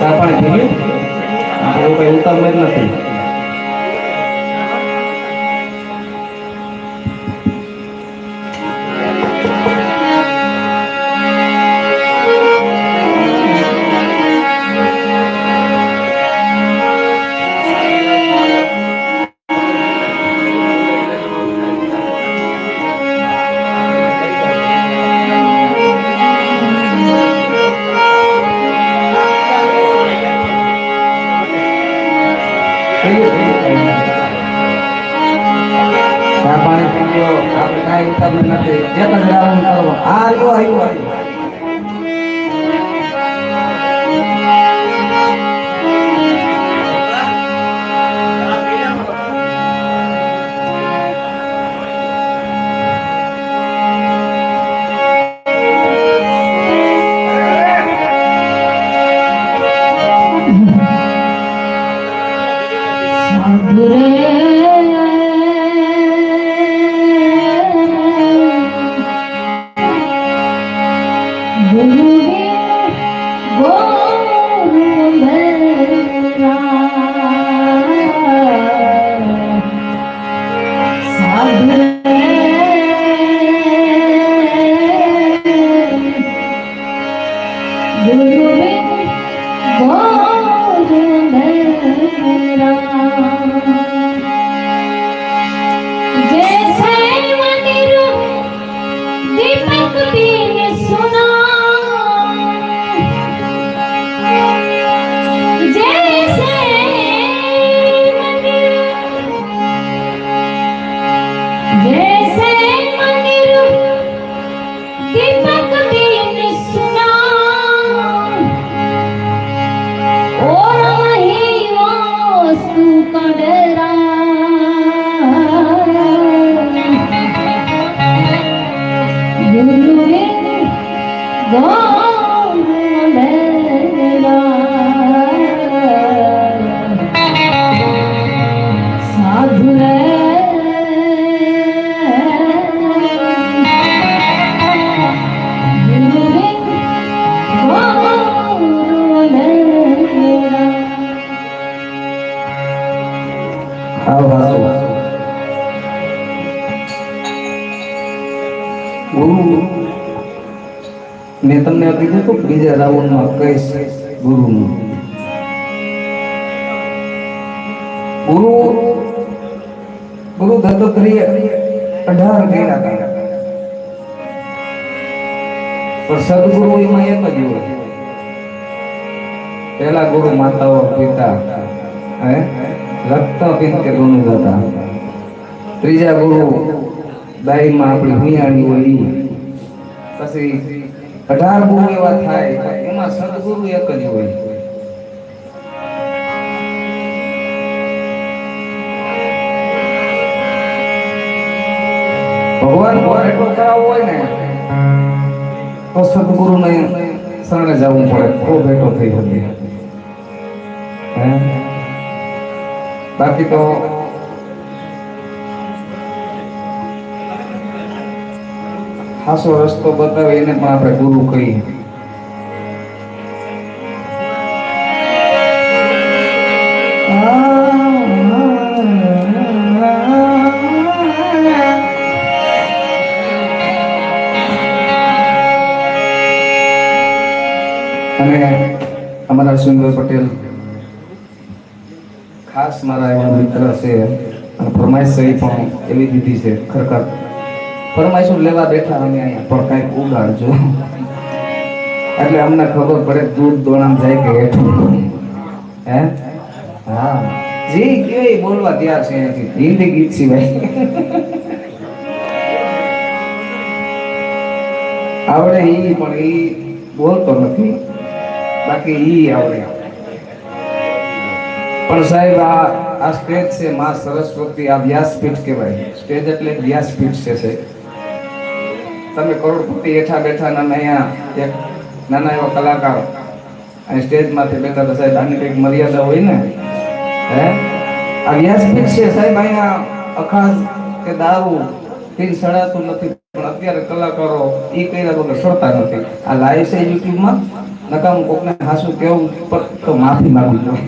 ચા પાણી પી ગયું? એવું કઈ ઉતાવળ જ નથી. ચા પાણી પી ગયો, આપણે કાંઈ ઉતાવળ નથી. એક જ રાઉન્ડ કરવો. આવ્યો. મેં તમને કીધું તો બીજા રાઉન્ડમાં કહીશ ગુરુનું. ગુરુ દત્તાત્રેય 18 કર્યા હતા, પણ સદગુરુ એમાં એક જ હોય. પહેલા ગુરુ માતાઓ પિતા રક્તપિંડ કે ગુરુ હતા. ત્રીજા ગુરુ દાઈમાં આપણી ભૂયાણી હોય. પછી 18 ગુરુ એવા થાય, એમાં સદગુરુ એક જ હોય. ભગવાન ભેટો કરાવવો હોય ને તો સદગુરુ ને શરણે જવું પડે, તો ભેટો થઈ શકે. બાકી તો હાસો રસ્તો બતાવે એને પણ આપણે ગુરુ કહીએ. અને અમારા સુંદર પટેલ ખાસ મારા એવા મિત્ર છે, અને ફરમાઈશ પણ એવી દીધી છે. ખરેખર ફરમાઈશું લેવા બેઠા અમે અહીંયા, પણ કંઈક ઉગાડજો એટલે અમને ખબર પડે દૂધ દોણામ જાય કે હેઠું. હા, જે કે બોલવા તૈયાર છે નથી. હિન્દી ગીત સિવાય આવડે ઈ, પણ ઈ બોલતો નથી. બાકી ઈ આવડે. પણ સાહેબ આ સ્ટેજ છે માં સરસ્વતી, આ વ્યાસપીઠ કહેવાય. સ્ટેજ એટલે વ્યાસપીઠ છે. તમે કરોડપતિ હેઠા બેઠા નાના એક નાના એવા કલાકાર અને સ્ટેજમાંથી બેઠા તો સાહેબ આની કંઈક મર્યાદા હોય ને. આ વ્યાસપીઠ છે સાહેબ. અહીંયા અખાસ કે દારૂ પીન સડાતું નથી, પણ અત્યારે કલાકારો ઈ કર્યા વગર સડતા નથી. આ લાઈવ છે યુટ્યુબમાં, નકામું કોકને હાસું કેવું તો માફી માંગવી જોઈએ.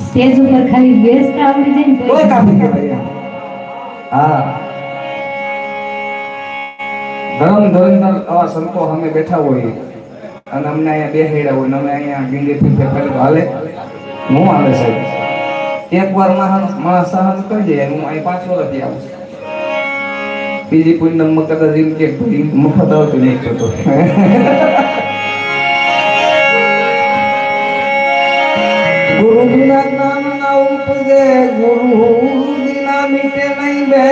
સ્ટેજ ઉપર ખાલી બેસતા આવડી જાય ને કોઈ કાફી કહેવાય. હા, ધર્મ ધર્મ આવા સંતો અમે બેઠા હોય અને અમને અહીંયા બેહાડ્યા હોય ને અમે અહીંયા ગીંગે ફીફે કરી હાલે હું હાલે સાહેબ. એકવાર માણસ સહન કરી જાય હું અહીં 5 વર્ષથી આવું. બીજી કોઈ નંબર કદાચ એમ કે મફત આવતું નહીં થતો. ગુરુ વિના જ્ઞાન ના ઉપજે, ગુરુ વિના મીટે નહીં બે.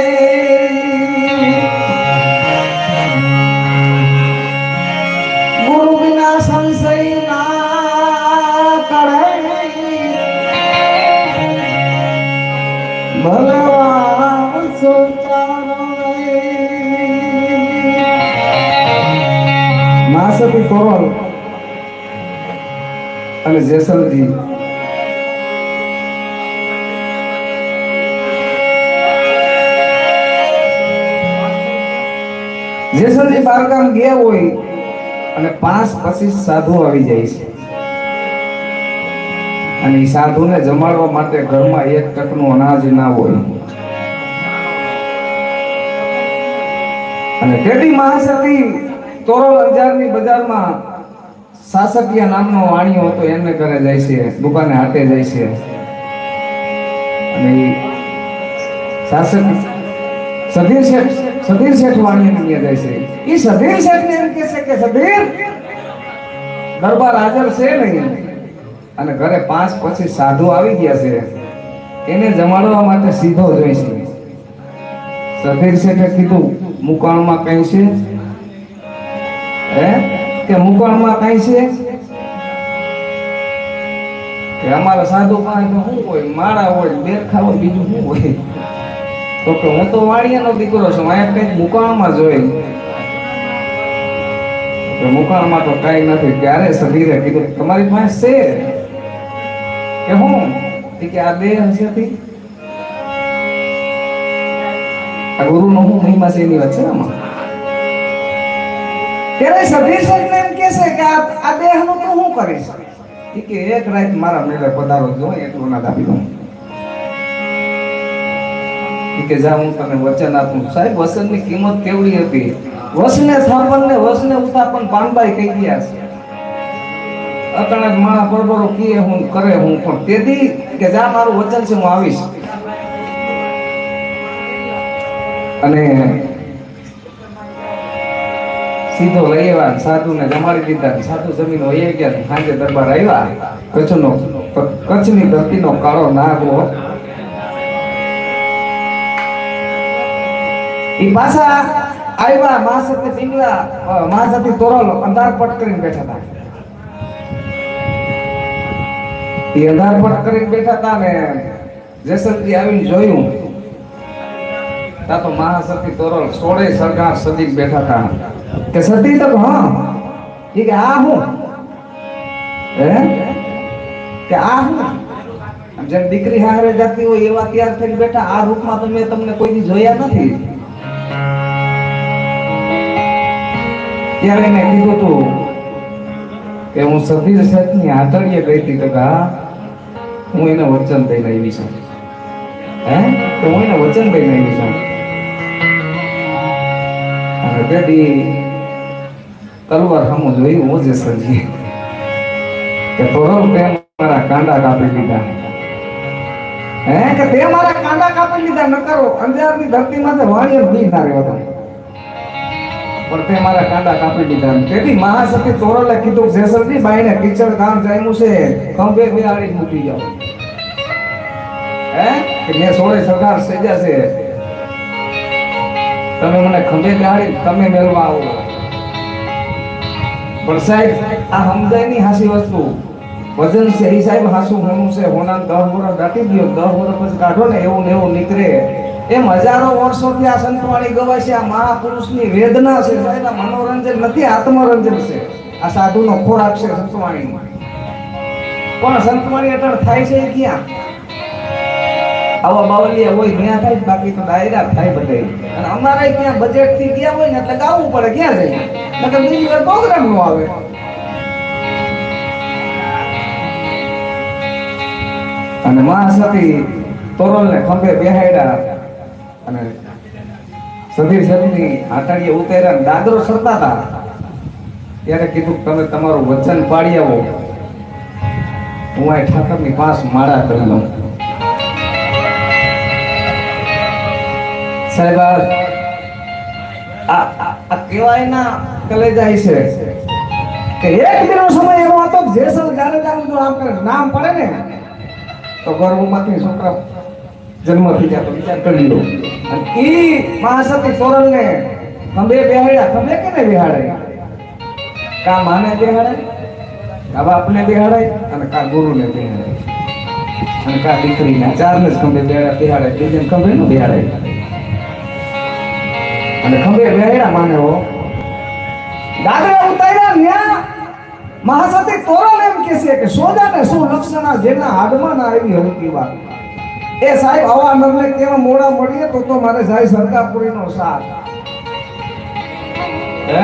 ગુરુ વિના સંશય ના કરે, ભગવાન સોચારો માસતી કોરોલ અને જેસલજી જેસલજી બારગામ ગયા હોય અને 5-25 સાધુ આવી જાય છે અને એ સાધુને જમાડવા માટે ઘરમાં 1 ટકનું અનાજ ના હોય અને તેડી મહાસતી તોરલ અંજારની બજારમાં સાસકિયા નામનો વાણિયો હતો એને ઘરે જાય છે, દુકાને હાટે જાય છે અને સધીર શેઠ વાણિયાને જાય છે. એ સધીર શેઠને એમ કહે છે કે સધીર દરબાર હાજર છે નહીં અને ઘરે 5-25 સાધુ આવી ગયા છે, એને જમાડવા માટે સીધો જોઈશે. સધીર શેઠે કીધું મુકાણમાં કઈ છે? કે મુકાણમાં કઈ છે કે અમારા સાધુ પાસે તો શું હોય, માળા હોય, બેરખા હોય, બીજું શું હોય? તો કે હું તો વાણિયાનો દીકરો છું, અહીંયા કઈક મુકાણમાં જોઈ. મુકાણમાં તો કઈ નથી. ત્યારે સધીરે કીધું તમારી પાસે છે કે હું કે આ બે હશે ગુરુ નો હું મહિમા છે એની વચ્ચે આમાં. ત્યારે સધીર શેઠને એમ કહે છે કે આ દેહ નું તું શું કરીશ? કે એક રાત મારા મેળે પધારો જો એટલું ના દાબી દઉં. કે જા હું તને વચન આપું. સાહેબ વચનની કિંમત કેવડી હતી. વસને સ્થાપન ને વસને ઉત્થાપન પાનબાઈ કહી ગયા છે. અતણ જ મારા બરોબરો કીએ હું કરે હું પણ તેથી કે જા મારું વચન છે હું આવીશ. અને સીધો લઈ આવ્યા, સાધુને જમાડી દીધા. સાધુ જમીન વહી ગયા. સાંજે દરબાર આવ્યા. કચ્છની ધરતીનો કાળો નાગ હો. ઈ પાછા આવ્યા મહાસતી પિંગલા, મહાસતી તોરલ અંધારપટ કરીને બેઠા હતા. એ અંધારપટ કરીને બેઠા હતા ને જેસલજી આવીને જોયું તા તો મહાસતી તોરલ સોળે સરકાર સજીક બેઠા હતા. કે સતી તો હા એ કે આ હું કે આ હું જેમ દીકરી હારે જતી હોય એવા તૈયાર થઈને બેઠા. આ રૂપમાં તો મેં તમને કોઈ દી જોયા નથી. ત્યારે એને કીધું તું કે હું સધીર શેઠની આતળીએ ગઈ હતી. તો હું એને વચન દઈને આવી છું. તો હું એને વચન દઈને આવી છું. અને તેથી તલવાર સામું જોયું હું જે સજી કે તોરલ તે મારા કાંડા કાપી લીધા. કે તે મારા કાંડા કાપી લીધા. ન કરો અંજારની ધરતીમાં વાણિયો બી ના રહ્યો હતો પણ તે મારા કાંડા કાપી દીધા. તેથી મહાસતી તોરલે કીધું જેસલજી બાઈને કિચડ ગામ જામ્યું છે, ખંભે બેહાડી મૂકી જાઓ. કે મેં સોળે સરકાર સજા છે, તમે મને ખંભે બેહાડી તમે મેળવા આવો. પણ સાહેબ આ સમજાયની હાસી વસ્તુ વજન છે એ સાહેબ હાસું હોનું છે. હોના 10 વર્ષ દાટી દો, 10 વર્ષ પછી કાઢો ને એવું ને એવું નીકળે. એમ હજારો વર્ષોથી આ સંતવાણી ગવાય છે. આ મહાપુરુષની વેદના છે સાહેબ. આ મનોરંજન નથી, આત્મરંજન છે. આ સાધુનો ખોરાક છે સંતવાણી. પણ સંતવાણી અટળ થાય છે ક્યાં? આવા બાવલિયા હોય ત્યાં થાય, બાકી તો ડાયરા થાય બધે. અને અમારે ક્યાં બજેટ થી ગયા હોય ને એટલે ગાવું પડે. ક્યાં જઈએ નકર બીજી વાર પ્રોગ્રામ નો આવે. અને મહાસતી તોરલને ખંભે બેહાડ્યા અને સધી સધી આટાડીએ ઉતાર્યા અને દાદરો સરતા હતા ત્યારે કીધું કે તમે તમારું વચન પાડી આવો, હું આ ઠાકરની 5 માળા કરી લઉં. સાહેબ આ કહેવાય ના કલેજા છે કે એક દિનો સમય એવો હતો કે જેસલ જાડેજાનું જો આમ કરે નામ પડે ને તો ગર્ભમાંથી છોકરા જન્મ થઈ જાય. તો વિચાર કરી લો. અને ઈ મહાસતી તોરલને ખંભે બેહાડ્યા. ખંભે કેને બેહાડે? કા માને બેહાડે, કા બાપને બેહાડે અને કા ગુરુને બેહાડે અને કા દીકરીને. ચારને જ ખંભે બેહાડે, બીજાને ખંભે ન બેહાડે. અને ખંભે બેહાડ્યા માને હો દાદરા ઉતાર્યા ન્યા મહાસતી તોરલ એમ કહે છે કે સોજાને શું લક્ષણા જેના હાડમાં ના આવી હલકી વાત. એ સાહેબ આવા નરને કેવા મોડા મળીએ તો મારે જાય સરકારપુરીનો સાથ. હે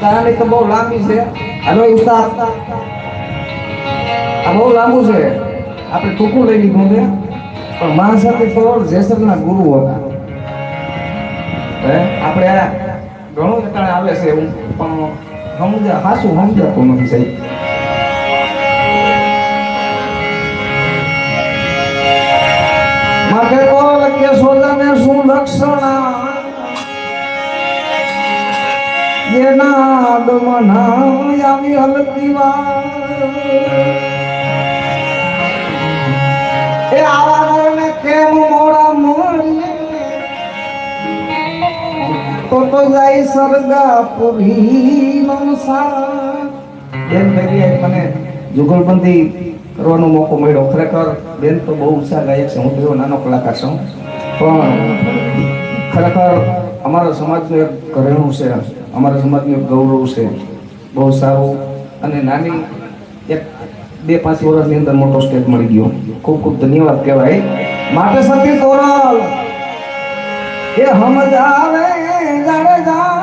કહાની તો બહુ લાંબી છે. હાલો ઉસ્તાદ, આ બહુ લાંબુ છે, આપણે ટૂંકું લઈ લીધું છે. પણ મહાસતી તોરલ જેસરના ગુરુ હતા. આપણે આ ઘણું જટાણે આવે છે એવું પણ હાસું સમજાતું નથી સાહેબ. માટે તોરલ કે સોજાને શું લક્ષણા જેના આડમાં ના આવી હલકી વાત. એ આવા કેમ મોડા મળીએ તો જાય સરગાપુરી નો સાથ. બેન ભેગી મને જુગલબંધી કરવાનો મોકો મળ્યો. ખરેખર બેન તો બહુ ઉત્સાહ ગાયક છે, હું તો નાનો કલાકાર છું, પણ ખરેખર અમારા સમાજનું એક ઘરેણું છે, અમારા સમાજનું એક ગૌરવ છે, બહુ સારું. અને નાની એક 2-5 વર્ષની અંદર મોટો સ્ટેજ મળી ગયો. ખૂબ ખૂબ ધન્યવાદ કહેવાય. માટે સતી તોરલ એ સમજાવે જાડેજા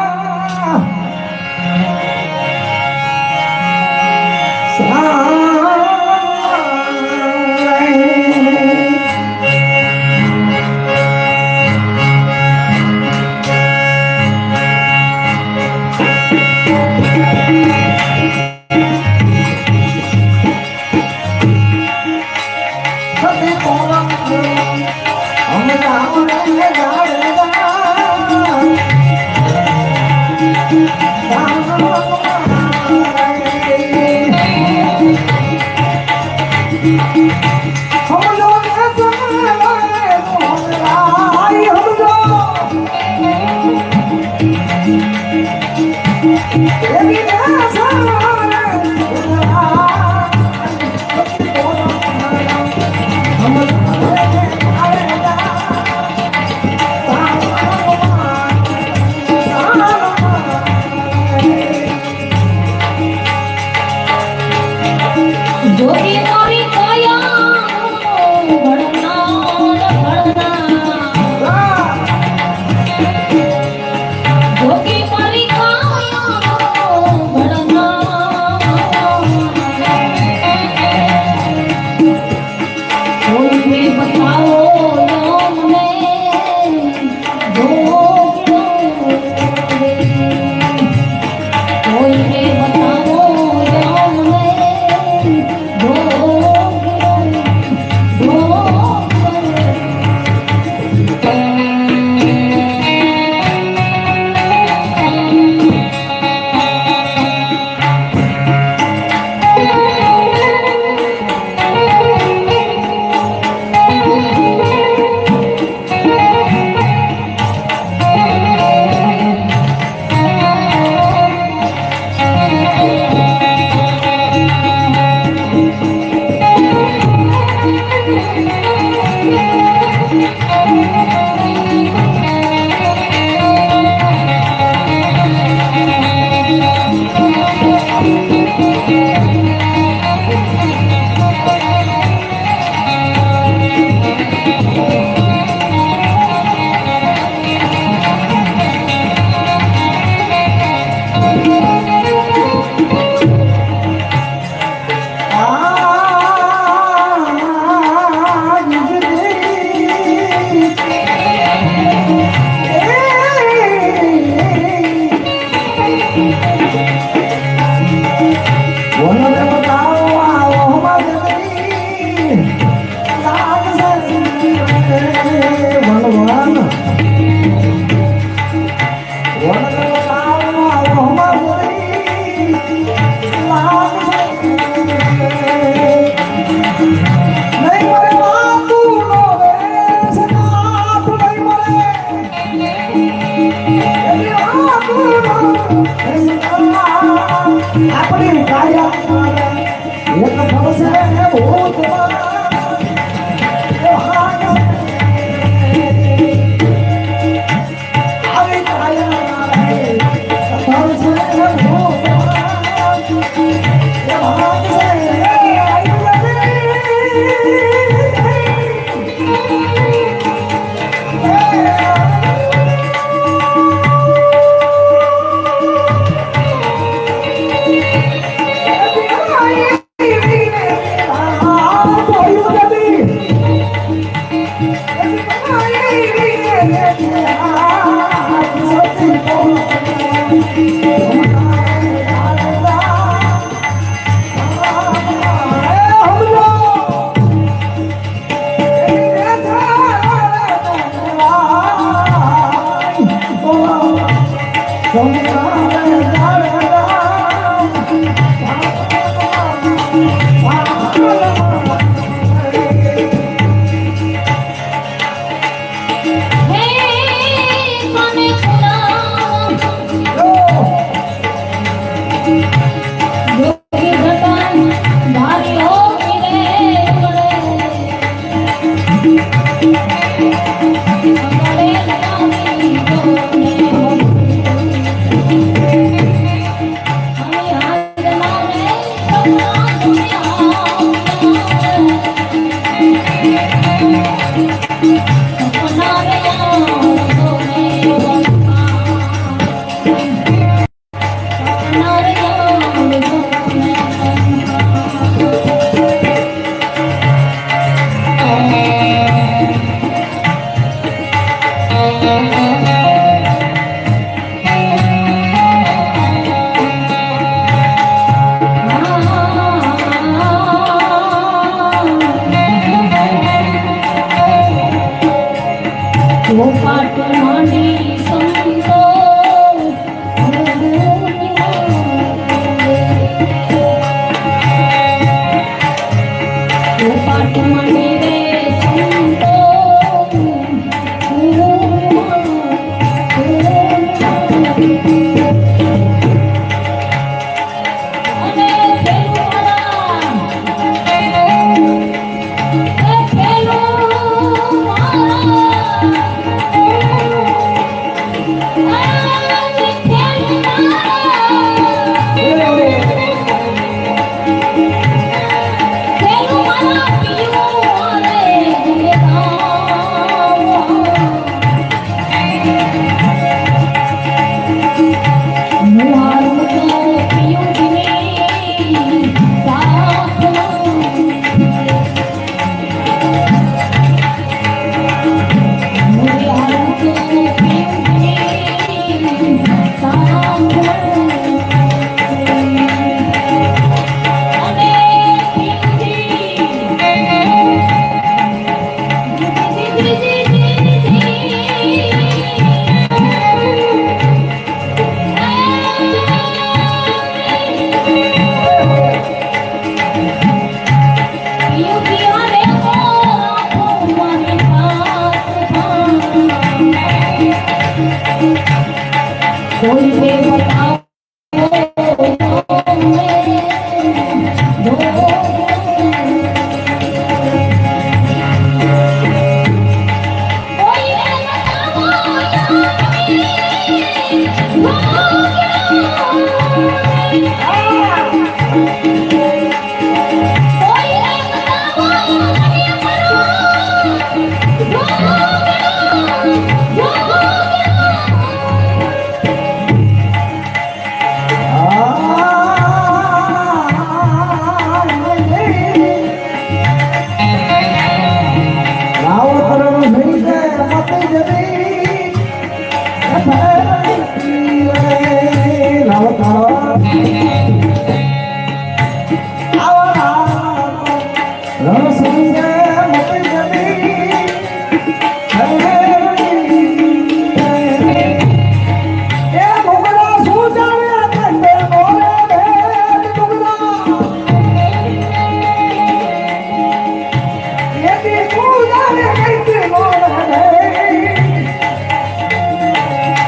આપણી કાયા એક ભવસે ભૂતમાં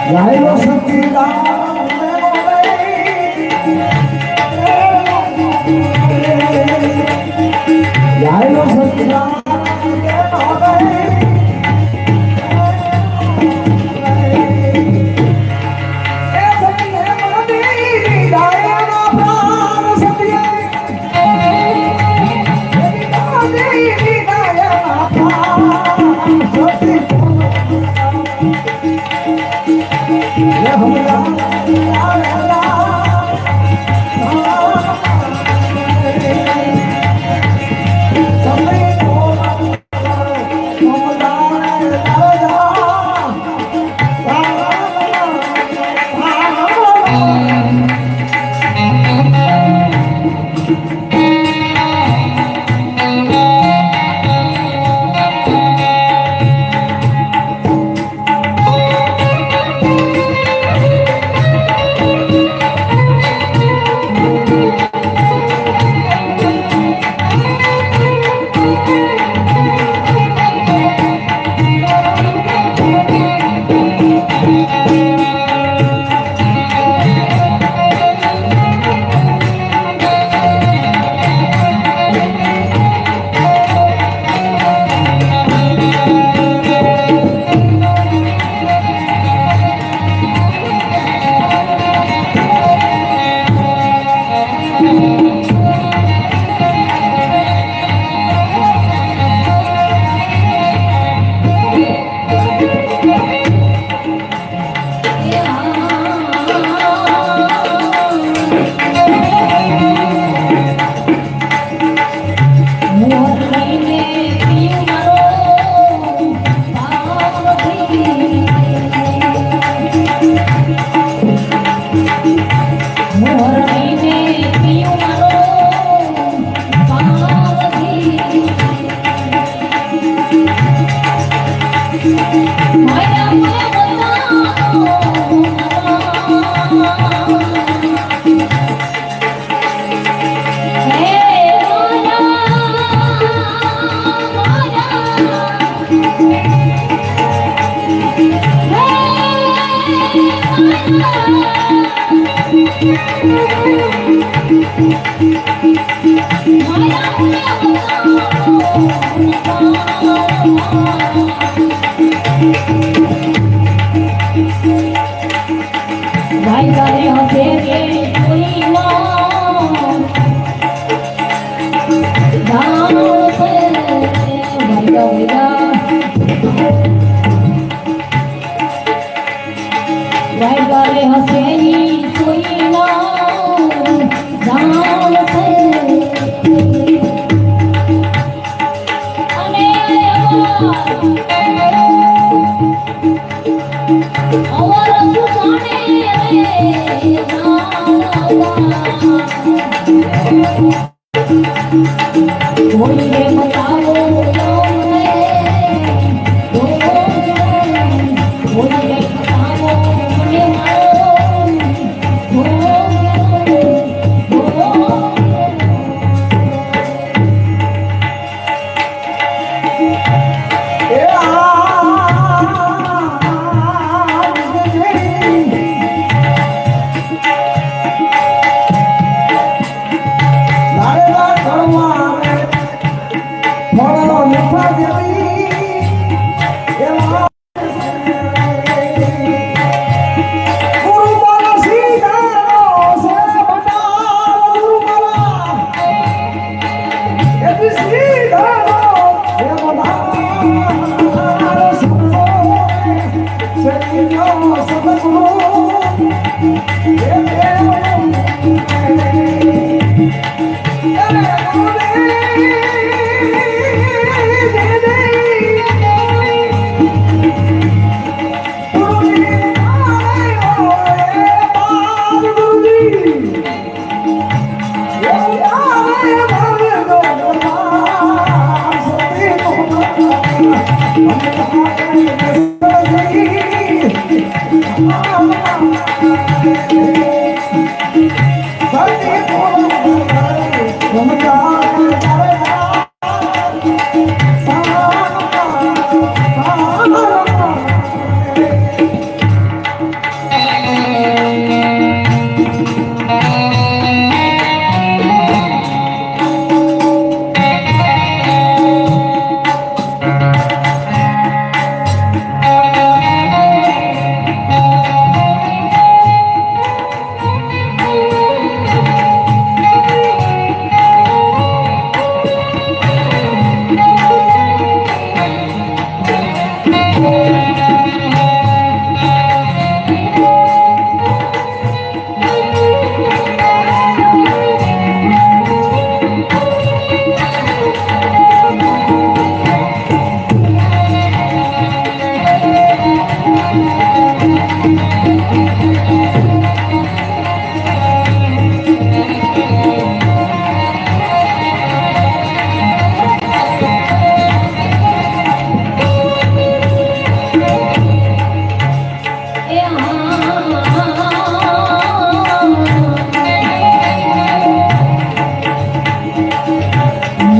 ગાયલો સતીદાન ગાયલો સતીદાન ભાઈ તારે હશે કે કોઈ માં જાનો છે ભાઈ ગોવિંદા ભાઈ તારે હશે કોઈ માં જાનો છે અને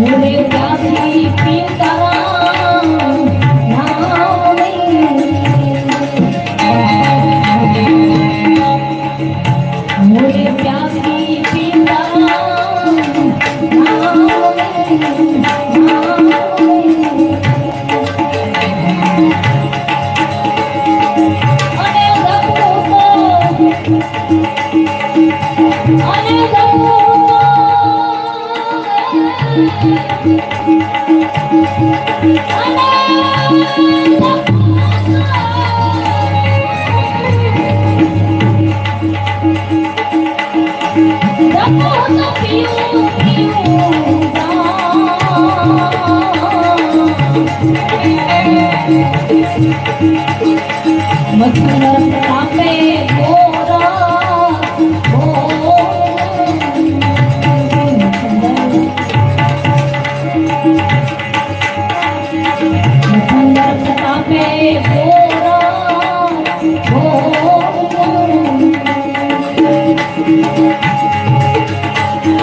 મોરે પ્યાસી પીતા નામ મોરે પ્યાસી પીતા નામ મથુરા તાપે ગોરા મથુરા તાપે ગોરા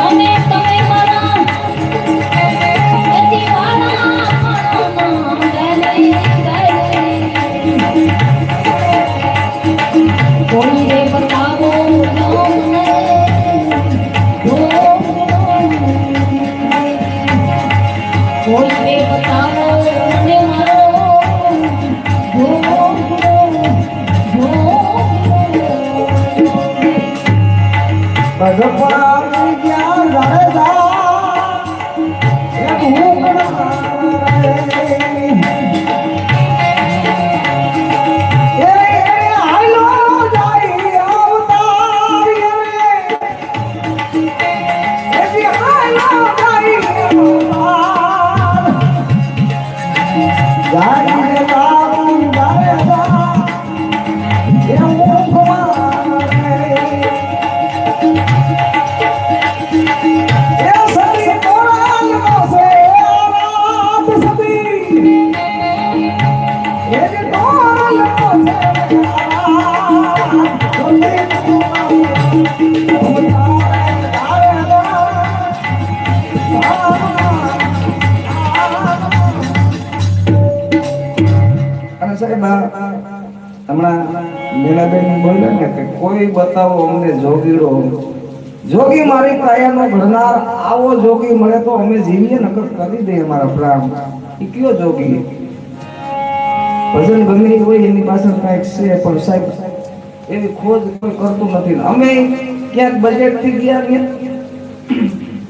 અને તમે મારા કોઈ રે બતાવો કોઈ રે બતાવો મને મારો ભગવાન જ્યાં રહેતા એક હું હમણાં મીરાબેન બોલ્યા ને કે કોઈ બતાવો અમને જોગીડો, જોગી મારી કાયાનો ઘડનાર, આવો જોગી મળે તો અમે જીવીએ નકર કરી દઈએ મારા પ્રાણ. ઈ કયો જોગી? ભજન ગમે હોય એની પાછળ કાંઈક છે, પણ સાહેબ એવી ખોજ કોઈ કરતું નથી. અમે ક્યાંક બજેટ થી ગયા ને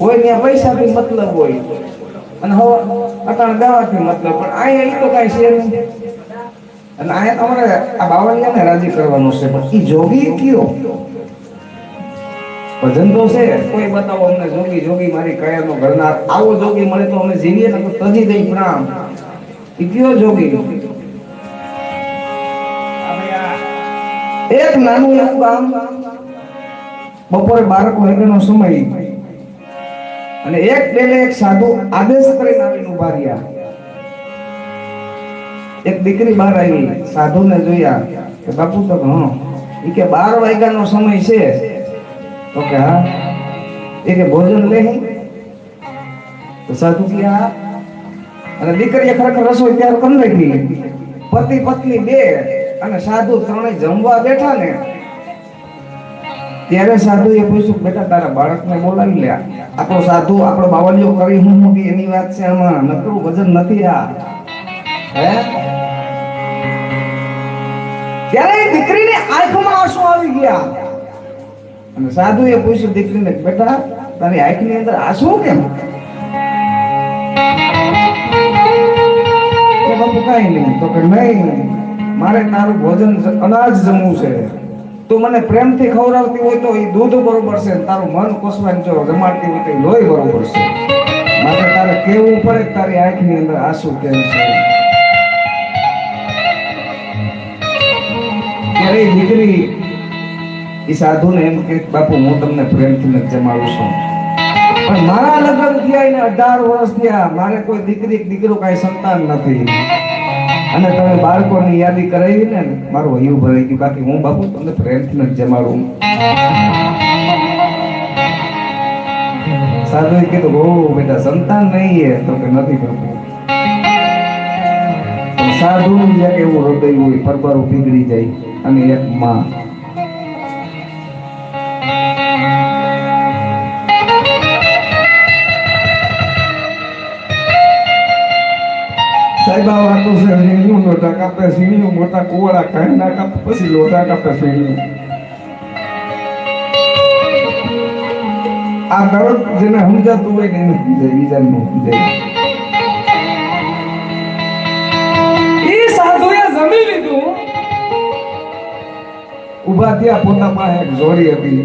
હોય ત્યાં પૈસાથી મતલબ હોય અને હવે અટાણ ગાવાથી મતલબ, પણ અહીંયા ઈ તો કાંઈ છે નહીં. અને આ તમારે આ બાવળિયાને રાજી કરવાનું છે, પણ ઈ જોગી કયો? ભજન તો છે કોઈ બતાવો અમને જોગી, જોગી મારી કાયાનો ઘડનાર, આવો જોગી મળે તો અમે જીવીએ ને તો તજી દઈ પ્રાણ. ઈ કયો જોગી? એક નાનું એવું ગામ, બપોરે 12 વાગ્યાનો સમય, અને એક ડેલે એક સાધુ આદેશ કરીને આવીને ઉભા રહ્યા. એક દીકરી બહાર આવી, સાધુને જોયા કે બાપુ તો હા, એ કે 12 વાગ્યાનો સમય છે, તો કે હા. એ કે ભોજન લે, તો સાધુ કે હા. અને દીકરીએ ખરેખર રસોઈ તૈયાર કરી નાખી. પતિ પત્ની બે અને સાધુ ત્રણેય જમવા બેઠા ને ત્યારે સાધુએ પૂછ્યું, બેટા તારા બાળકને બોલાવી લે. આપણો સાધુ આપણો બાવળિયો કરી હું મોટી એની વાત છે, આમાં નકરું વજન નથી આ. હે? ત્યારે એ દીકરીની આંખમાં આંસુ આવી ગયા અને સાધુએ પૂછ્યું દીકરીને, બેટા તારી આંખની અંદર આંસુ કેમ? કે બાપુ કાંઈ નહીં. તો કે નહીં, મારે તારું ભોજન અનાજ જમવું છે. તું મને પ્રેમથી ખવડાવતી હોય તો એ દૂધ બરોબર છે, તારું મન કોસવાની જો રમાડતી હોય તો એ લોહી બરોબર છે. માટે તારે કેવું પડે તારી આંખની અંદર આંસુ કેમ છે. ત્યારે એ દીકરી એ સાધુને એમ કે, બાપુ હું તમને પ્રેમથી જ જમાડું છું, પણ મારા લગ્ન થયા એને 18 વર્ષ થયા, મારે કોઈ દીકરી દીકરો કાંઈ સંતાન નથી. અને તમે બાળકોની યાદી કરાવી ને મારું હૈયું ભરાઈ ગયું. બાકી હું બાપુ તમને પ્રેમથી નથી જમાડું. સાધુએ કીધું ઓ બેટા સંતાન નહીં હે તો કે નથી બાપુ. સાધુ જ્યાં એવું હૃદય હોય પરબારું પીગળી જાય. અને એક માં સાહેબ આ વાતો છે સીણીયું લોટા કાપે સીણીયું મોટા કુવાડા કાઢી ના કાપે પછી લોટા કાપે સીણીયું. આ દરદ જેને સમજાતું હોય ને એને સમજાય બીજાને ન સમજાય. ઈ સાધુએ જમી લીધું. ઉભા થયા પોતા પાસે એક જોડી હતી.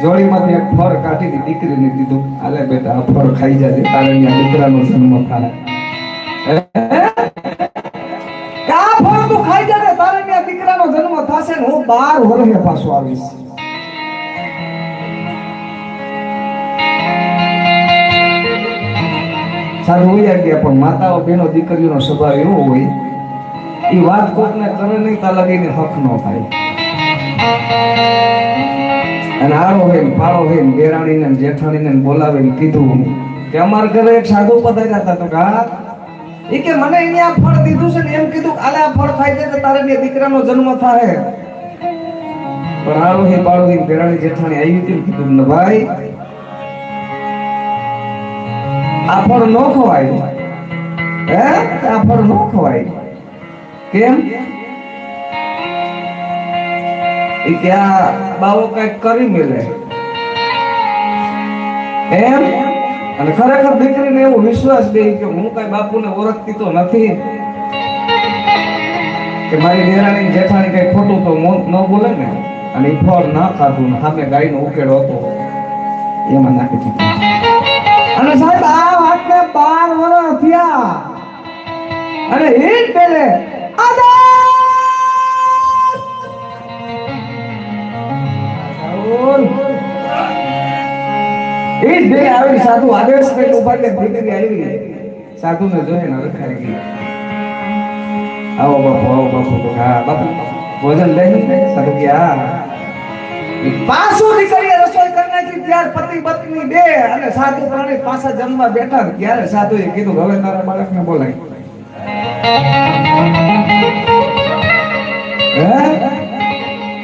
જોડીમાંથી એક ફળ કાઢીને દીકરીને દીધું. આલે બેટા આ ફળ ખાઈ જાય તારે અહીંયા દીકરાનો જન્મ થાય. ખાઈ જાય તારે ત્યાં દીકરાનો જન્મ થશે ને હું 12 વર્ષે પાછો આવીશ. સારું હોય ગયા પણ માતાઓ બહેનો દીકરીઓનો સ્વભાવ એવો હોય એ વાત કોકને કરે નહીં તા લગીને હક ન થાય. અને આરો હોય ને પાડો હોય ને દેરાણીને જેઠાણીને બોલાવીને કીધું કે અમારા ઘરે એક સાધુ પધાર્યા હતા. તો હા એ કે મને એને આ ફળ દીધું છે ને એમ કીધું આલે આ ફળ ખાઈ જાય તો તારે બે દીકરાનો જન્મ થાય. પણ આરોહી બાળોહી દેરાણી જેઠાણી આવી હતી કીધું ને ભાઈ આ ફળ ન ખવાય. હે આ ફળ ન ખવાય. કેમ? એ કે આ બાવો કઈક કરી મેલે એમ. અને ખરેખર દીકરીને એવો વિશ્વાસ દે કે હું કઈ બાપુને ઓળખતી તો નથી કે મારી દેરાણી જેઠાણી કઈ ખોટું તો ન બોલે ને. અને એ ફળ ના ખાધું ને સામે ગાયનો ઉકેડો હતો એમાં નાખી દીધું. અને સાહેબ આ વાતને 12 વર્ષ થયા. અને હિટ પેલે આવી સાધુ આદેશ કઈ ઉભા કે દીકરી આવી સાધુને જોઈને રખાઈ ગઈ. આવો બાપુ તો હા બાપુ ભોજન લઈ સાધુ કે હા. પાછું દીકરીએ રસોઈ કરી નાખી. ત્યાર પતિ પત્ની બે અને સાધુ પ્રાણી પાછા જમવા બેઠા. ત્યારે સાધુએ કીધું હવે તારા બાળકને બોલાય. હે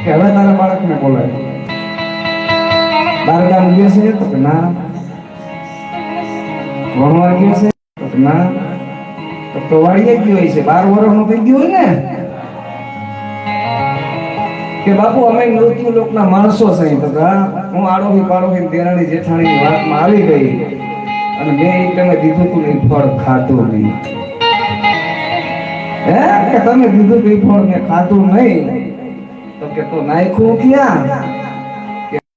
કે હવે તારા બાળકને બોલાય. બારગામ ગયો છે તો કે ના. ભણવા ગયો છે તો કે ના. તો વાડીએ ગયો છે 12 વર્ષનો થઈ ગયો હોય ને કે બાપુ અમે મૃત્યુ લોકના માણસો છે. તો હું આડોહી પાડોહી દેરાણી જેઠાણીની વાતમાં આવી ગઈ અને મેં તમે દીધું તું એ ફળ ખાધું નહીં. હે કે તમે દીધું તું એ ફળ મેં ખાધું નહીં. તો કે તો નાખ્યું ક્યાં?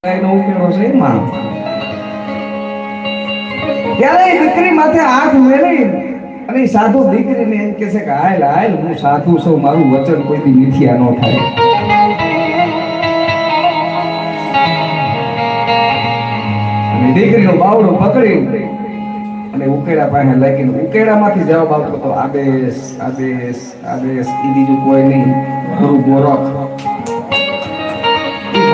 એનો ઉકેલો છે એમાં. ત્યારે દીકરી માથે હાથ મેળી અને સાધુ દીકરીને એમ કે છે કે હાલ હાલ હું સાધુ છું મારું વચન કોઈ દી મિથ્યા ન થાય. અને દીકરીનો બાવડો પકડી અને ઉકેડા પાસે લાગીને ઉકેડામાંથી જવાબ આવતો તો આદેશ આદેશ આદેશ. એ બીજું કોઈ નહીં ગુરુ ગોરખ.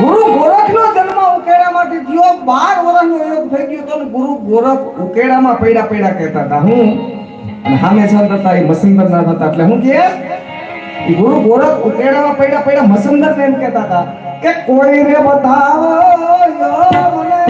ગુરુ ગોરખનો જન્મ ઉકેડામાંથી થયો. 12 વર્ષનો યોગ થઈ ગયો તો ગુરુ ગોરખ ઉકેડામાં પૈડા કહેતા હતા. હું અને સામે સંત હતા એ મસંદર ના હતા. એટલે હું કે ગુરુ ગોરખ ઉકેડામાં પૈડા મસંદર ને એમ કહેતા હતા કે કોઈ રે બતાવો મને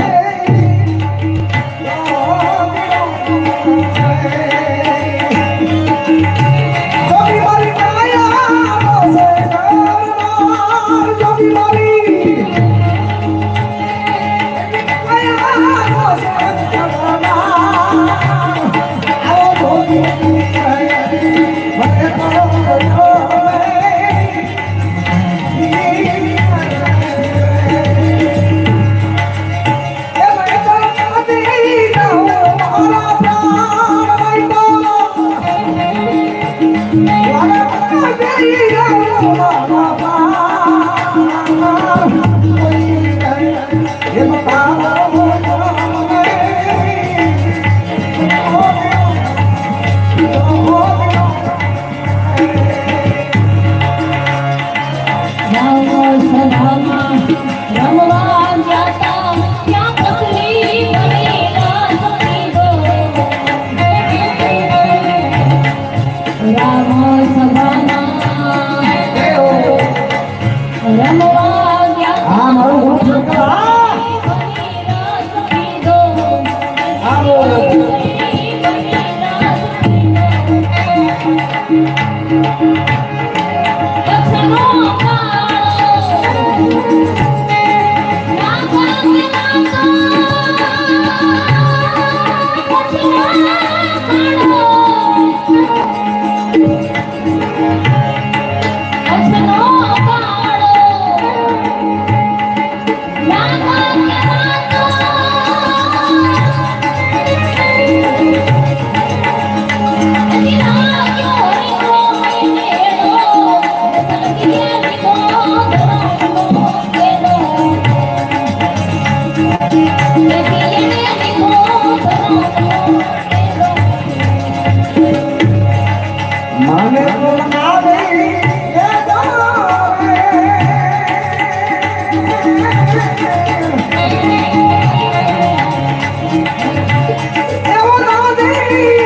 એવો દાદી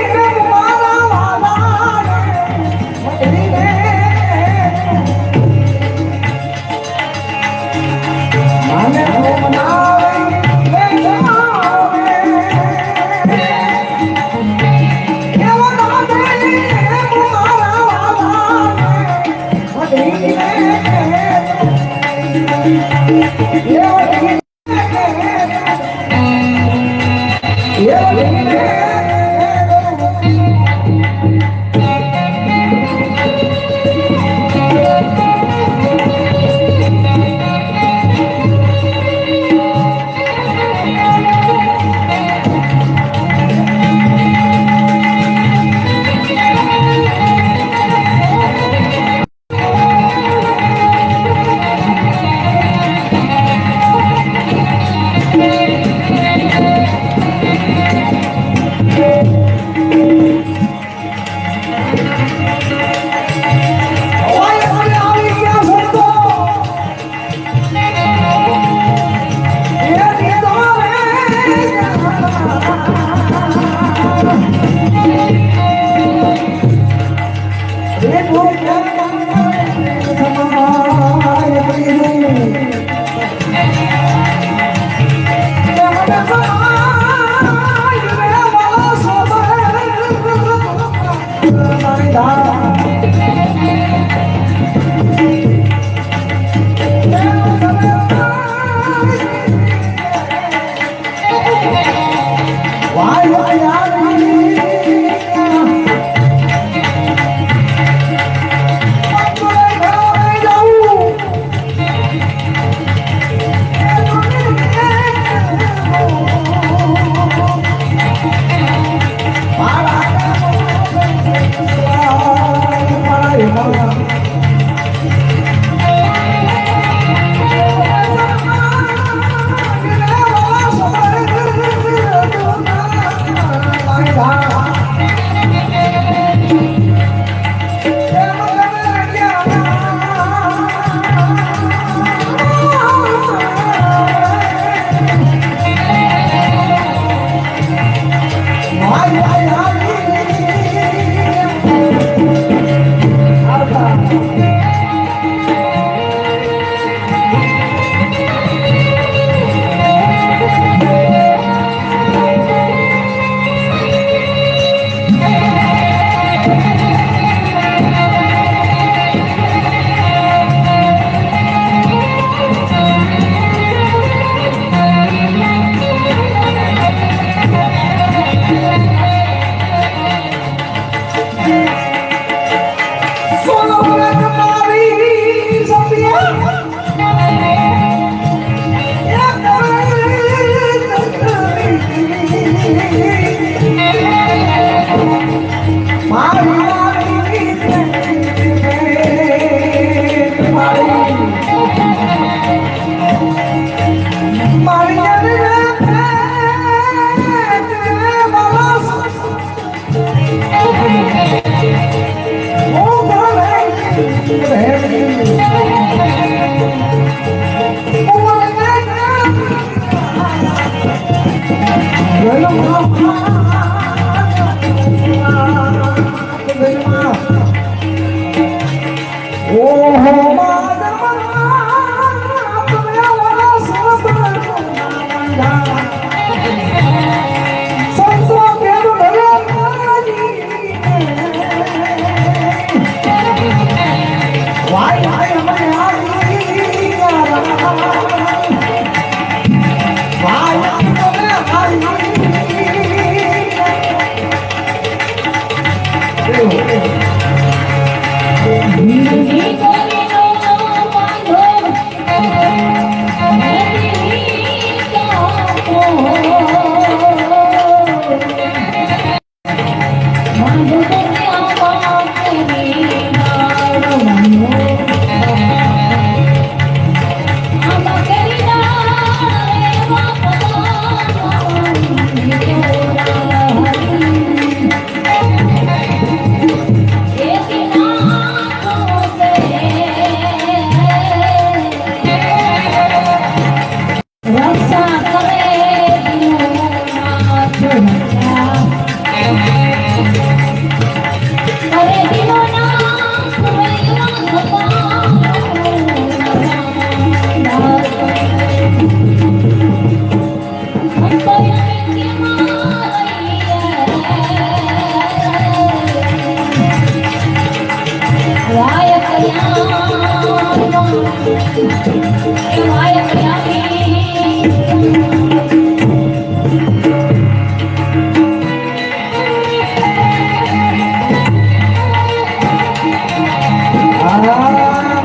મારા વાલા મને બનાવે એવો દાદી મારા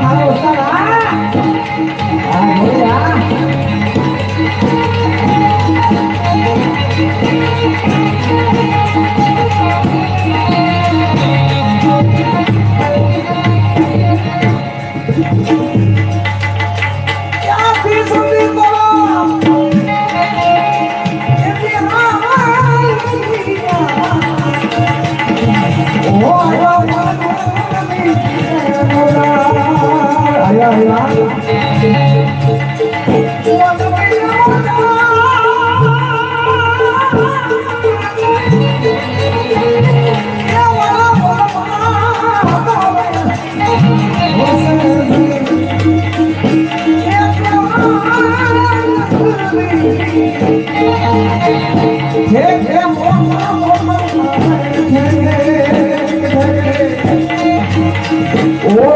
મારો ઉસ્તાદ આ જોઈ આ ક્યાંથી સુધી બોલો એથી ઓ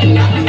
Thank you.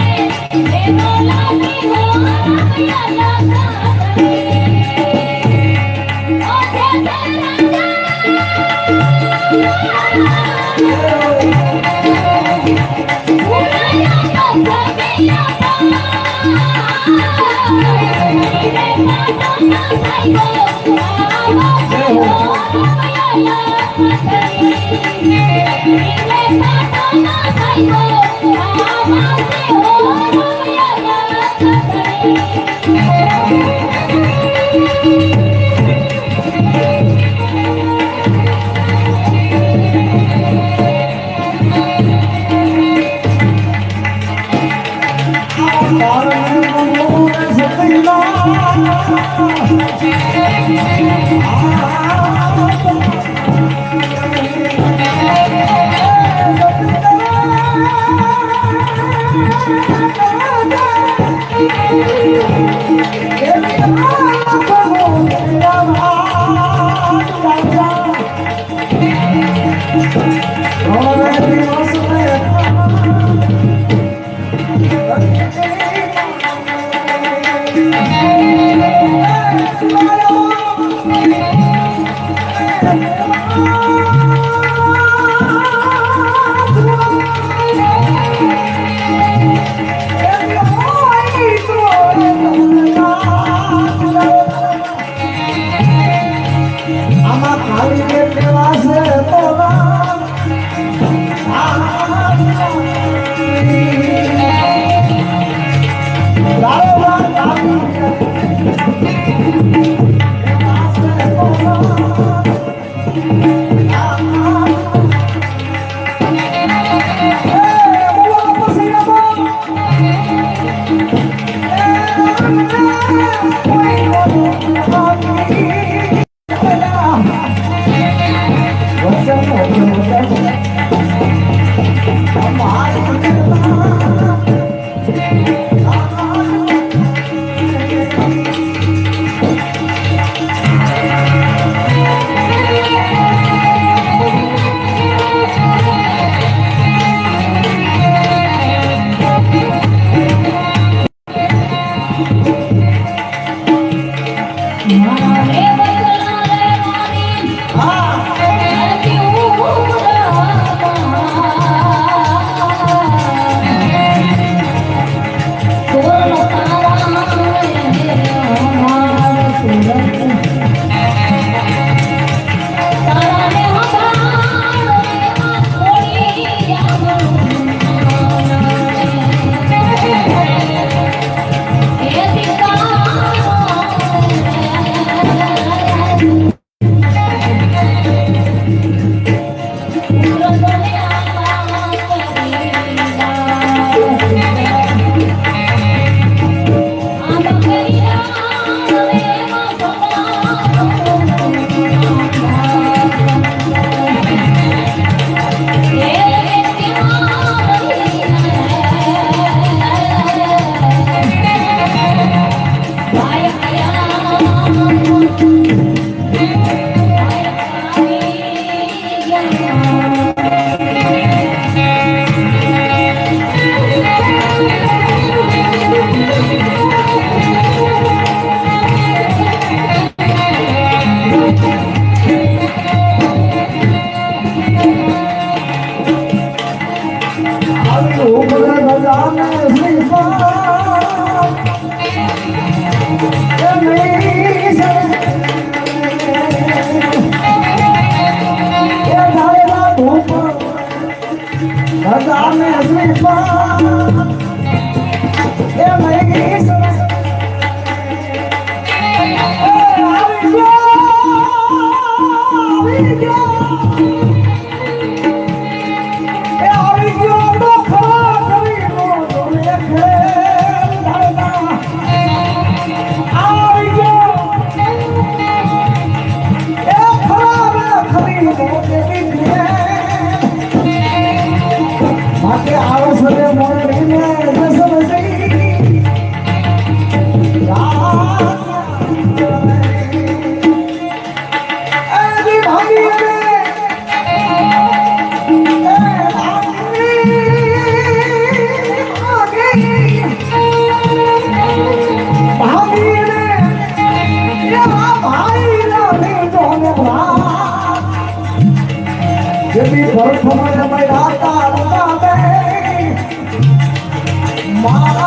મારા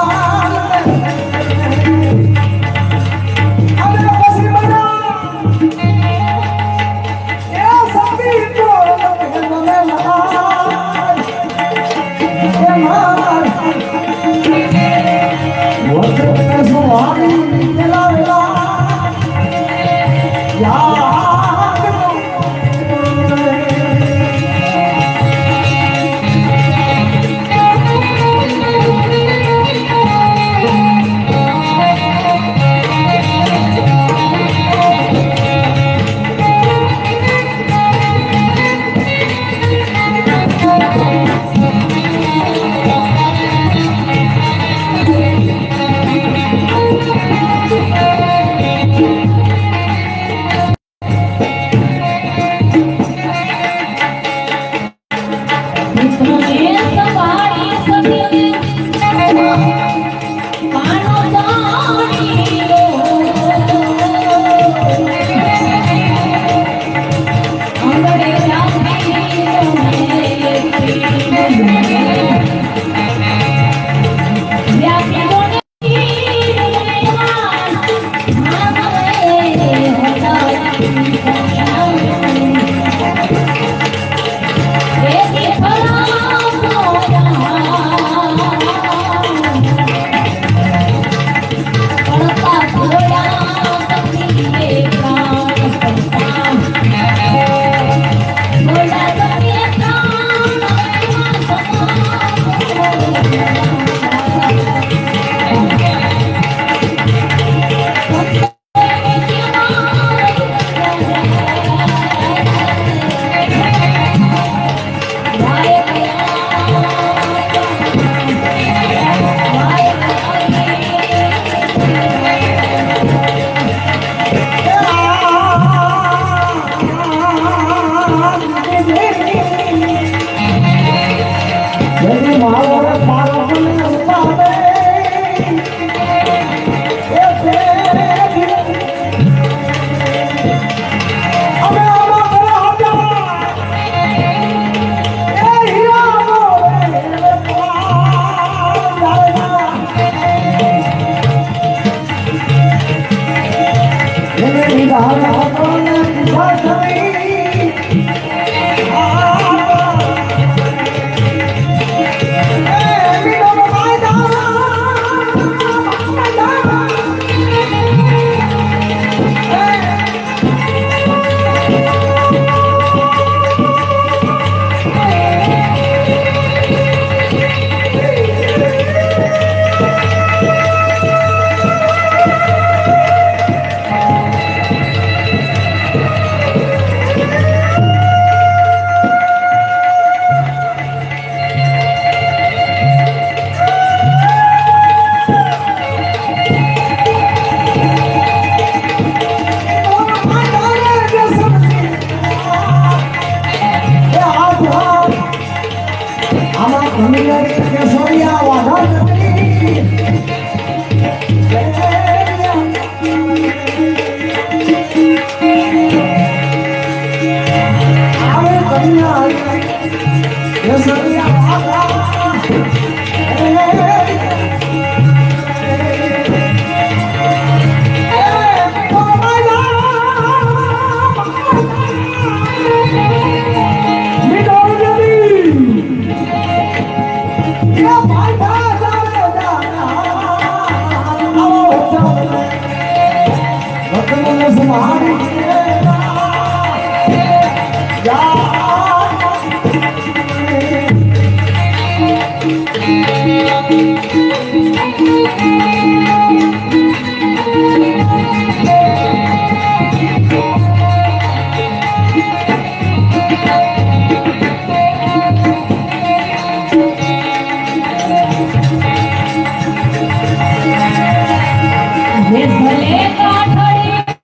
ભલે કાઠડી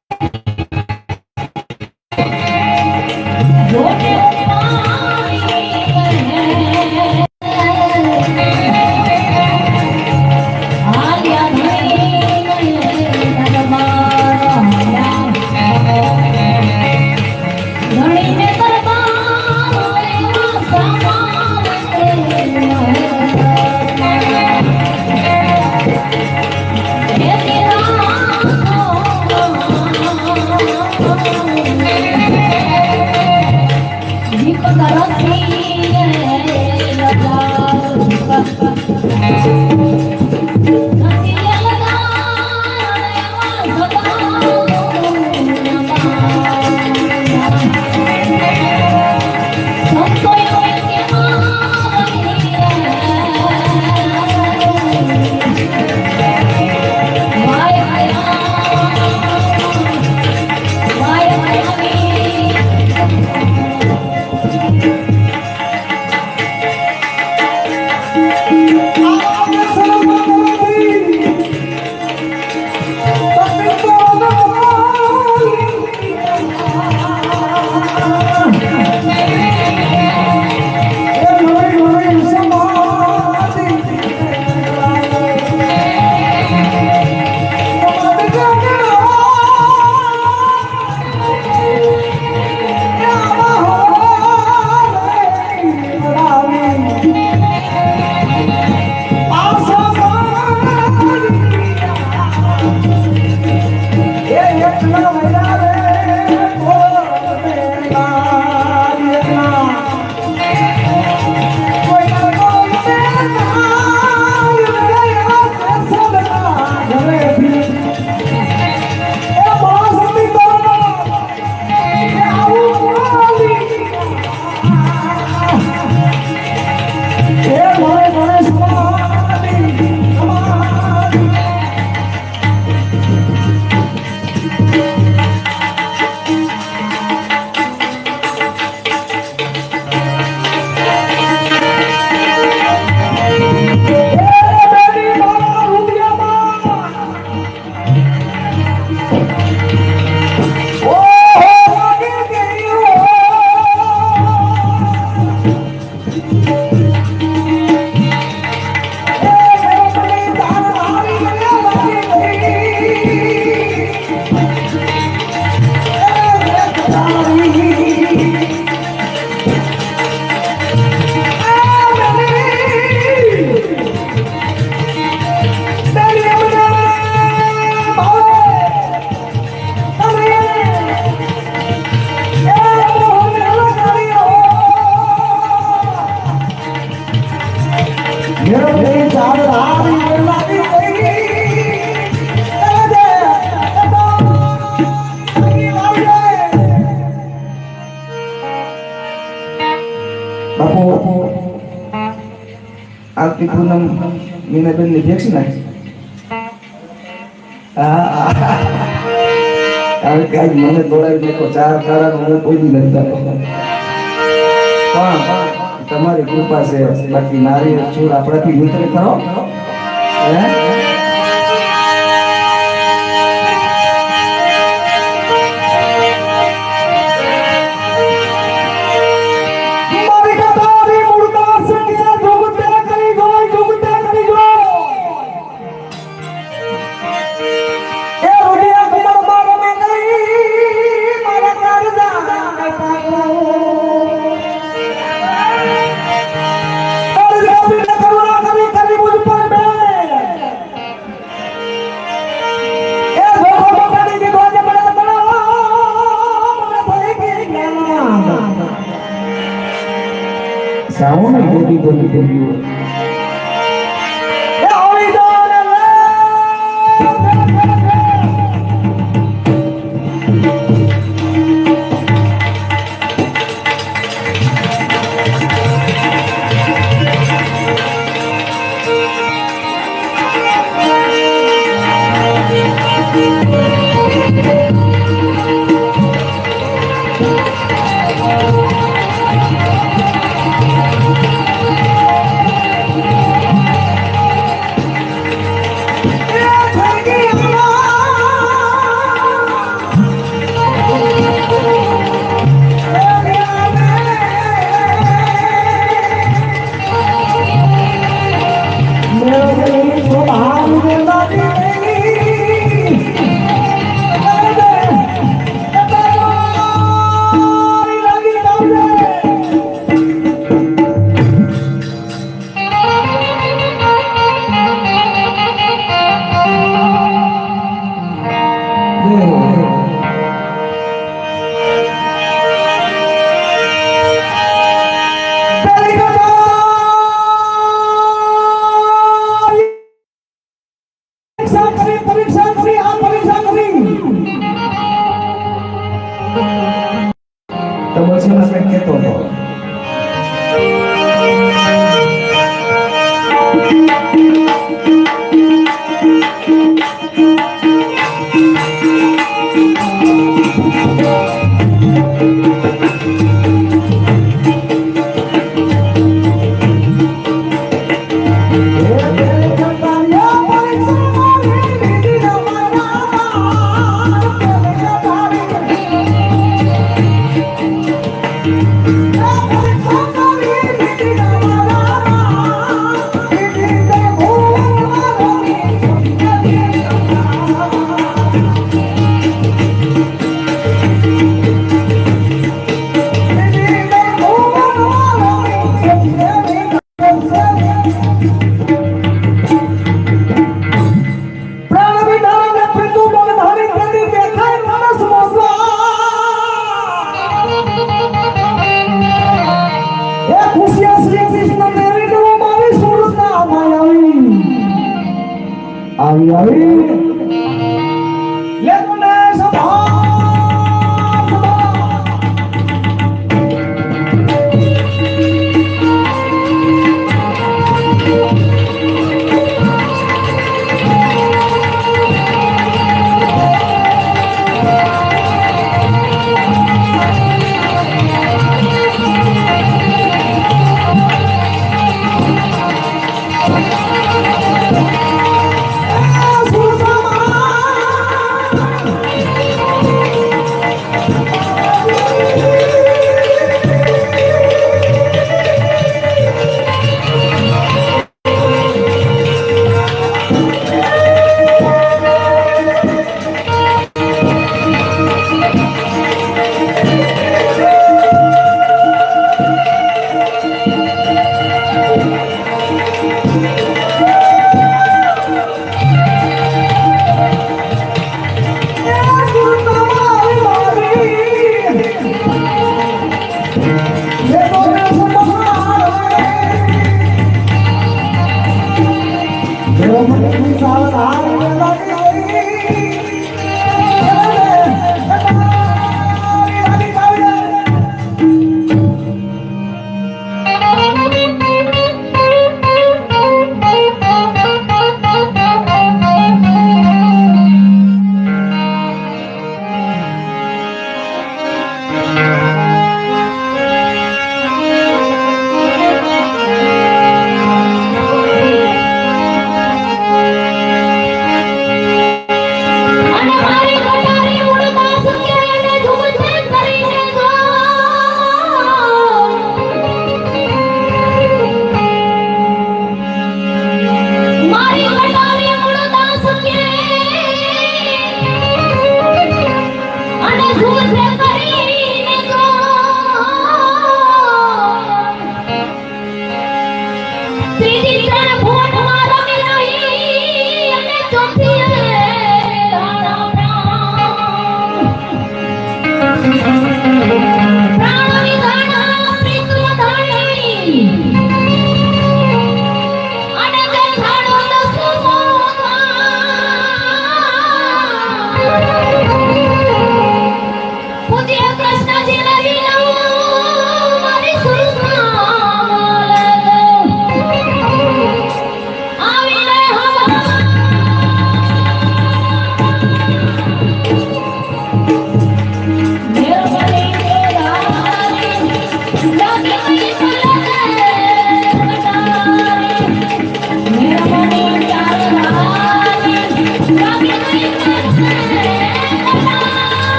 પૂનમ મીનાબેન ની ભેગી નાખી કારણ કે આજ મને દોડાવી નાખો ચાર તારા હું કોઈ બી નથી થતો. પણ તમારી કૃપા છે, બાકી નારી છોડ આપણાથી મિત્ર ખરો હે? મારી કથારી મૂળતા સંખ્યા જોગતે કરી જોઈ જોગતે કરી જોઈ એ રૂડિયા કુમાર મારા મે ગઈ મારા કારજા સાવણ ગોદી ગોદી ગોદી તો પછી મેં કંઈક કહેતો હતો. આવી આવી લે તને સભા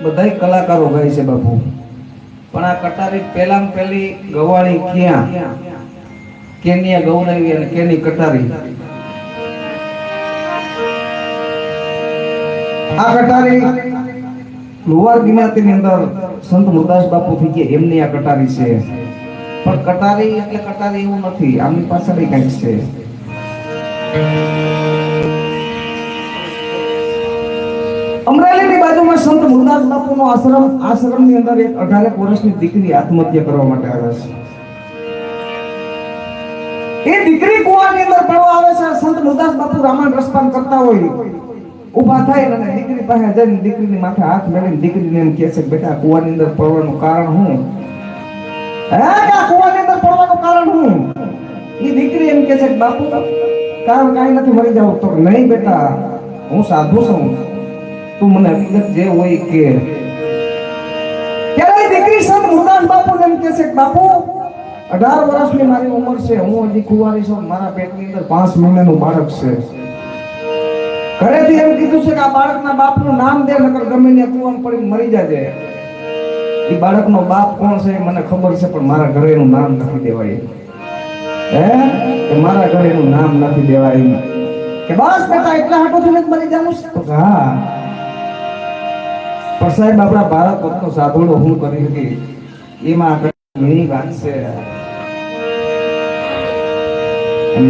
બધાય કલાકારો ગાય છે બાપુ, પણ આ કટારી પહેલામાં પહેલી ગવાળી ક્યાં, કેની આ ગૌરાવી અને કેની કટારી? આ કટારી લુવાર જ્ઞાતિની અંદર સંત મુરદાસ બાપુ થઈ ગયા એમની આ કટારી છે. પણ કટારી એટલે કટારી એવું નથી, આમની પાછળ કંઈક છે. અમરેલીની બાજુમાં સંત મુરદાસ બાપુનો આશ્રમની અંદર એક 18 વર્ષની દીકરી આત્મહત્યા કરવા માટે આવે છે. એ દીકરી કુવાની અંદર પડવા આવે છે. સંત મુરદાસ બાપુ રામાયણ રસપાન કરતા હોય, ઊભા થાય અને દીકરી પાસે જઈને દીકરીની માથે હાથ મેળવીને દીકરીને એમ કહે છે, બેટા કુવાની અંદર પડવાનું કારણ શું? કુવાની અંદર પડવાનું કારણ શું? એ દીકરી એમ કહે છે, બાપુ કારણ કાંઈ નથી, મરી જાવ. તો નહીં બેટા, હું સાધુ છું, તું મને હકીકત જે હોય કે. ત્યારે દીકરી સંત મુરદાસ બાપુ એમ કહે છે, બાપુ 18 વર્ષની મારી ઉંમર છે, હું હજી કુંવારી છું, મારા પેટની અંદર 5 મહિનાનું બાળક છે. ઘરેથી એમ કીધું છે કે આ બાળકના બાપનું નામ દે, નકર ગમે ને કુવામાં પડીને મરી જાજે. એ બાળકનો બાપ કોણ છે મને ખબર છે, પણ મારા ઘરે એનું નામ નથી દેવાય. કે મારા ઘરે એનું નામ નથી દેવાય. કે બસ બેટા એટલા હાટોથી જ મરી જાવું છે? તો હા, પણ સાહેબ આપણા ભારત વખતનો સાધુડો હું કરી હતી એમાં ઘણી વાત છે.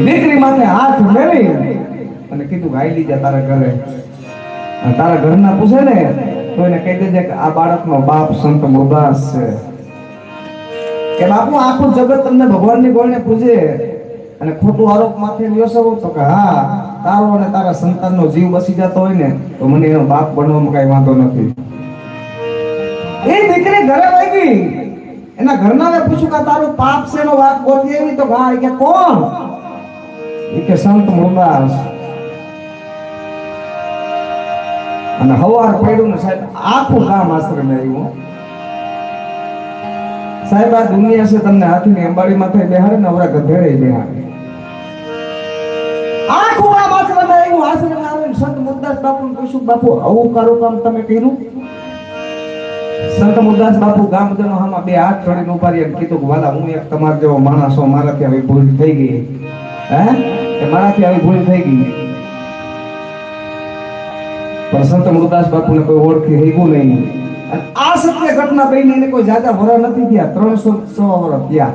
દીકરી માથે હાથ મેળી અને કીધું ગાઈ લીજા તારા ઘરે. અને તારા ઘરના પૂછે ને તો એને કહી દેજે કે આ બાળકનો બાપ સંત મુરદાસ છે. કે બાપુ આખું જગત તમને ભગવાનની ગોળને પૂજે અને ખોટું આરોપ માથે વ્યસવો? તો કે હા, તારો અને તારા સંતાનનો જીવ બસી જતો હોય ને તો મને એનો બાપ બનવામાં કઈ વાંધો નથી. એ દીકરી ઘરે વહી ગઈ. એના ઘરનાને પૂછ્યું કે તારું પાપ છે એનો વાત બોલતી એવી? તો હા. કે કોણ? એ કે સંત મુરદાસ. અને હવાર પડ્યું ને સાહેબ આખું ગામ આશ્રમે આવ્યું. સાહેબ આ દુનિયા છે તમને હાથીની અંબાડી માથે બેહાડે ને અવરા ગધેડે બેહાડે. આખું ગામ આશ્રમે આવ્યું. આશ્રમે આવીને સંત મુરદાસ બાપુને પૂછ્યું, બાપુ આવું કારું કામ તમે કર્યું? સંત મુરદાસ બાપુ ગામજનો હામાં 2 હાથ જોડીને ઉભા રહ્યા, કીધું કે વાલા હું એક તમાર જેવો માણસ છું, મારાથી આવી ભૂલ થઈ ગઈ. મારાથી આવી ભૂલ થઈ ગઈ. પણ સંત મુરદાસ બાપુને કોઈ ઓળખી રહ્યું નહીં. અને આ સત્ય ઘટના બની એને કોઈ જાજા વર નથી થયા, 306 વર્ષ થયા.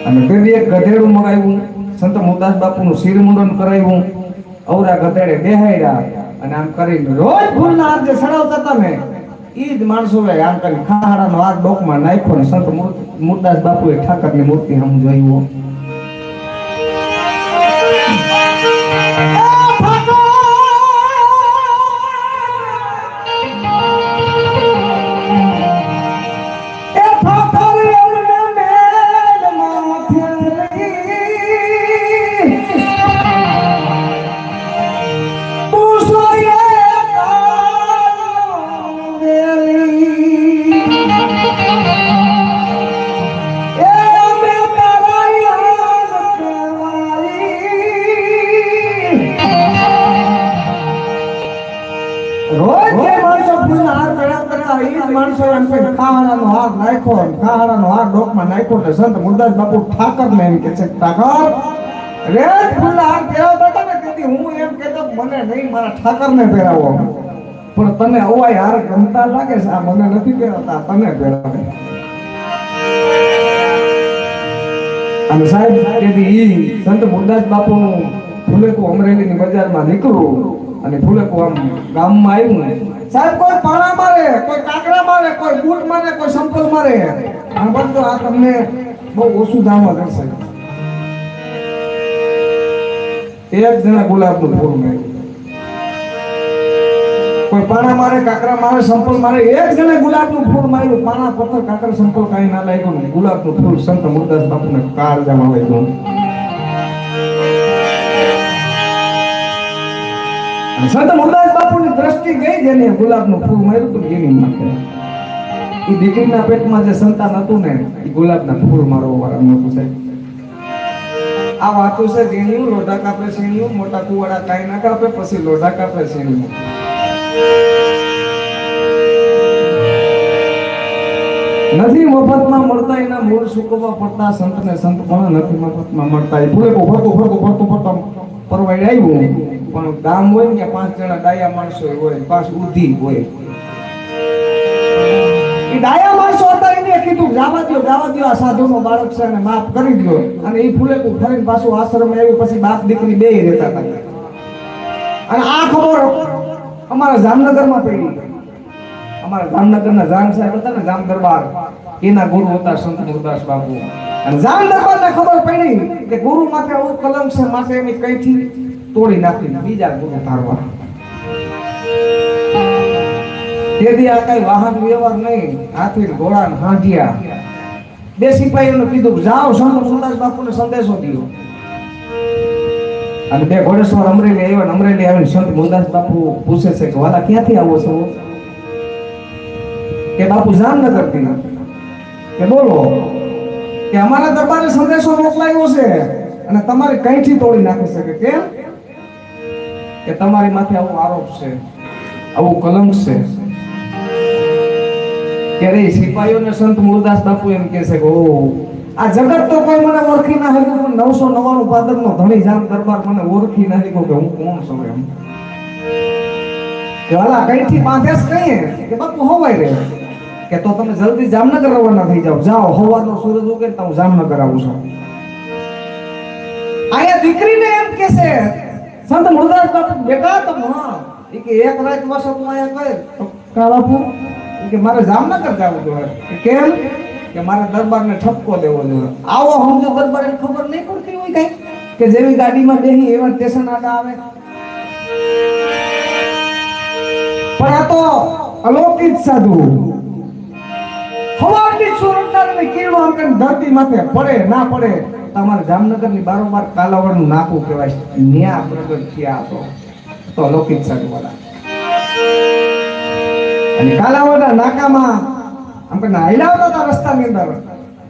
અને ફરી એક ગધેડું મગાવ્યું, સંત મુરદાસ બાપુનું શિર મુંડન કરાવ્યું, અવરા ગધેડે બેહાડ્યા અને આમ કરીને રોજ ફૂલના હાથ જે સડાવતા હતા ને ઈ જ માણસોએ આમ કરી ખાડાનો હાથ ડોકમાં નાખ્યો ને સંત મુરદાસ બાપુએ ઠાકરની મૂર્તિ સામે જોયું. સંત મુરદાસ બાપુ ઠાકર ને એમ કે છે, ઠાકર રેડ ફૂલના હાર પહેરાવતા હતા ને તેથી હું એમ કહેતો મને નહીં મારા ઠાકર ને પહેરાવો. પણ તને અવાય હાર ગમતા લાગે છે, આ મને નથી પહેરાવતા, તને પહેરાવે. અને સાહેબ તેથી ઈ સંત મુરદાસ બાપુ ફૂલેકુ અમરેલીની બજારમાં નીકળ્યું અને ફૂલેકુ આમ ગામમાં આવ્યું. સાહેબ કોઈ પાણા મારે, કોઈ કાકડા મારે, કોઈ બૂટ મારે, કોઈ સંપલ મારે. આ બધું આ તમને બહુ ઓછું જાણવા મળશે. એક જણા ગુલાબનું ફૂલ માર્યું, કોઈ પાણા મારે, કાકરા મારે, સંપલ મારે. એક જણે ગુલાબનું ફૂલ માર્યું. પાણા, પથ્થર, કાકર, સંપલ કાંઈ ના લાગ્યું ને ગુલાબનું ફૂલ સંત મુરદાસ બાપુને કાળજામાં વાગ્યું. સંત મુરદાસ બાપુની દ્રષ્ટિ ગઈ જેને ગુલાબનું ફૂલ માર્યું હતું એની માટે. એ દીકરીના પેટમાં જે સંતાન હતું ને એ ગુલાબના ફૂલ મારવા વાળા નહોતું સાહેબ. આ વાતું છે જેણિયું લોઢા કાપે શેણિયું મોટા કુવાડા કાંઈ ના કાપે પછી લોઢા કાપે શેણિયું નથી મફતમાં મળતા એના મૂળ સુકવવા પડતા સંતને સંત પણ નથી મફતમાં મળતા એ પૂરે ફરતો પરવાઈ આવ્યું પણ ગામ હોય ને 5 જણા ડાયા માણસો હોય 5 ઉધી હોય એ ડાયા માણસો હતા એને કીધું જવા દો આ સાધુનો બાળક છે અને માફ કરી દો અને એ ફૂલેકું ફરીને પાછું આશ્રમ આવ્યું પછી બાપ દીકરી બેય રહેતા હતા અને આ ખબર અમારા જામનગરમાં પડી અમારા જામનગરના જામ સાહેબ હતા ને જામ દરબાર એના ગુરુ હતા સંત મુરદાસ બાપુ અને જામ દરબારને ખબર પડી કે ગુરુ માથે આવું કલંક છે માટે એની કઈથી તોડી નાખી બીજા ગુરુ ધારવા તેથી આ કઈ વાહન વ્યવહાર નહીં હાથી ઘોડા ને હાંડિયા બે સિપાહીઓને કીધું જાઓ સંત મુરદાસ બાપુને સંદેશો દીધો અને બે ઘોડેશ્વર અમરેલી આવ્યા ને અમરેલી આવીને સંત મુરદાસ બાપુ પૂછે છે કે વાલા ક્યાંથી આવો છો કે બાપુ જામનગર થી કે બોલો કે અમારા દરબારે સંદેશો મોકલાયો છે અને તમારે કઈથી તોડી નાખી શકે કેમ કે તમારી માથે આવો આરોપ છે આવું કલંક છે ત્યારે સિપાહીઓને સંત મુરદાસ બાપુ એમ કહે છે કે ઓ આ જગત તો કોઈ મને ઓળખી ના હક્યું પણ 999 પાદરનો ધણી જામ દરબાર મને ઓળખી ના હક્યો કે હું કોણ છું એમ કે વાલા કઈથી બાંધેસ નહીં કે બાપુ હોવાય રે કે તો તમે જલ્દી જામનગર રવાના થઈ જાઓ હવારનો સૂરજ ઉગે તો હું જામનગર આવું છું આયા દીકરીને એમ કે છે સંત મુરદાસ બાપુ બેટા તો હા એ કે એક રાત વાસો તું આયા કર તો કા બાપુ કે મારે જામનગર જવું જોઈએ કેમ કે મારે દરબારને ઠપકો દેવો જોઈએ આવો સમજો દરબારને ખબર નહીં પડતી હોય કઈ કે જેવી ગાડીમાં બેહી એવા સ્ટેશન આડા આવે પણ આ તો અલૌકિક સાધુ હવાની સુરતની કિરણો આમ કે ધરતી માથે પડે ના પડે તમારે જામનગરની બારોબાર કાલાવડનું નાકું કહેવાય ન્યા પ્રગટ થયા તો અલૌકિક સાધુ વાળા અને કાલાવડના નાકામાં આમ કે હાલ્યા હતા રસ્તાની અંદર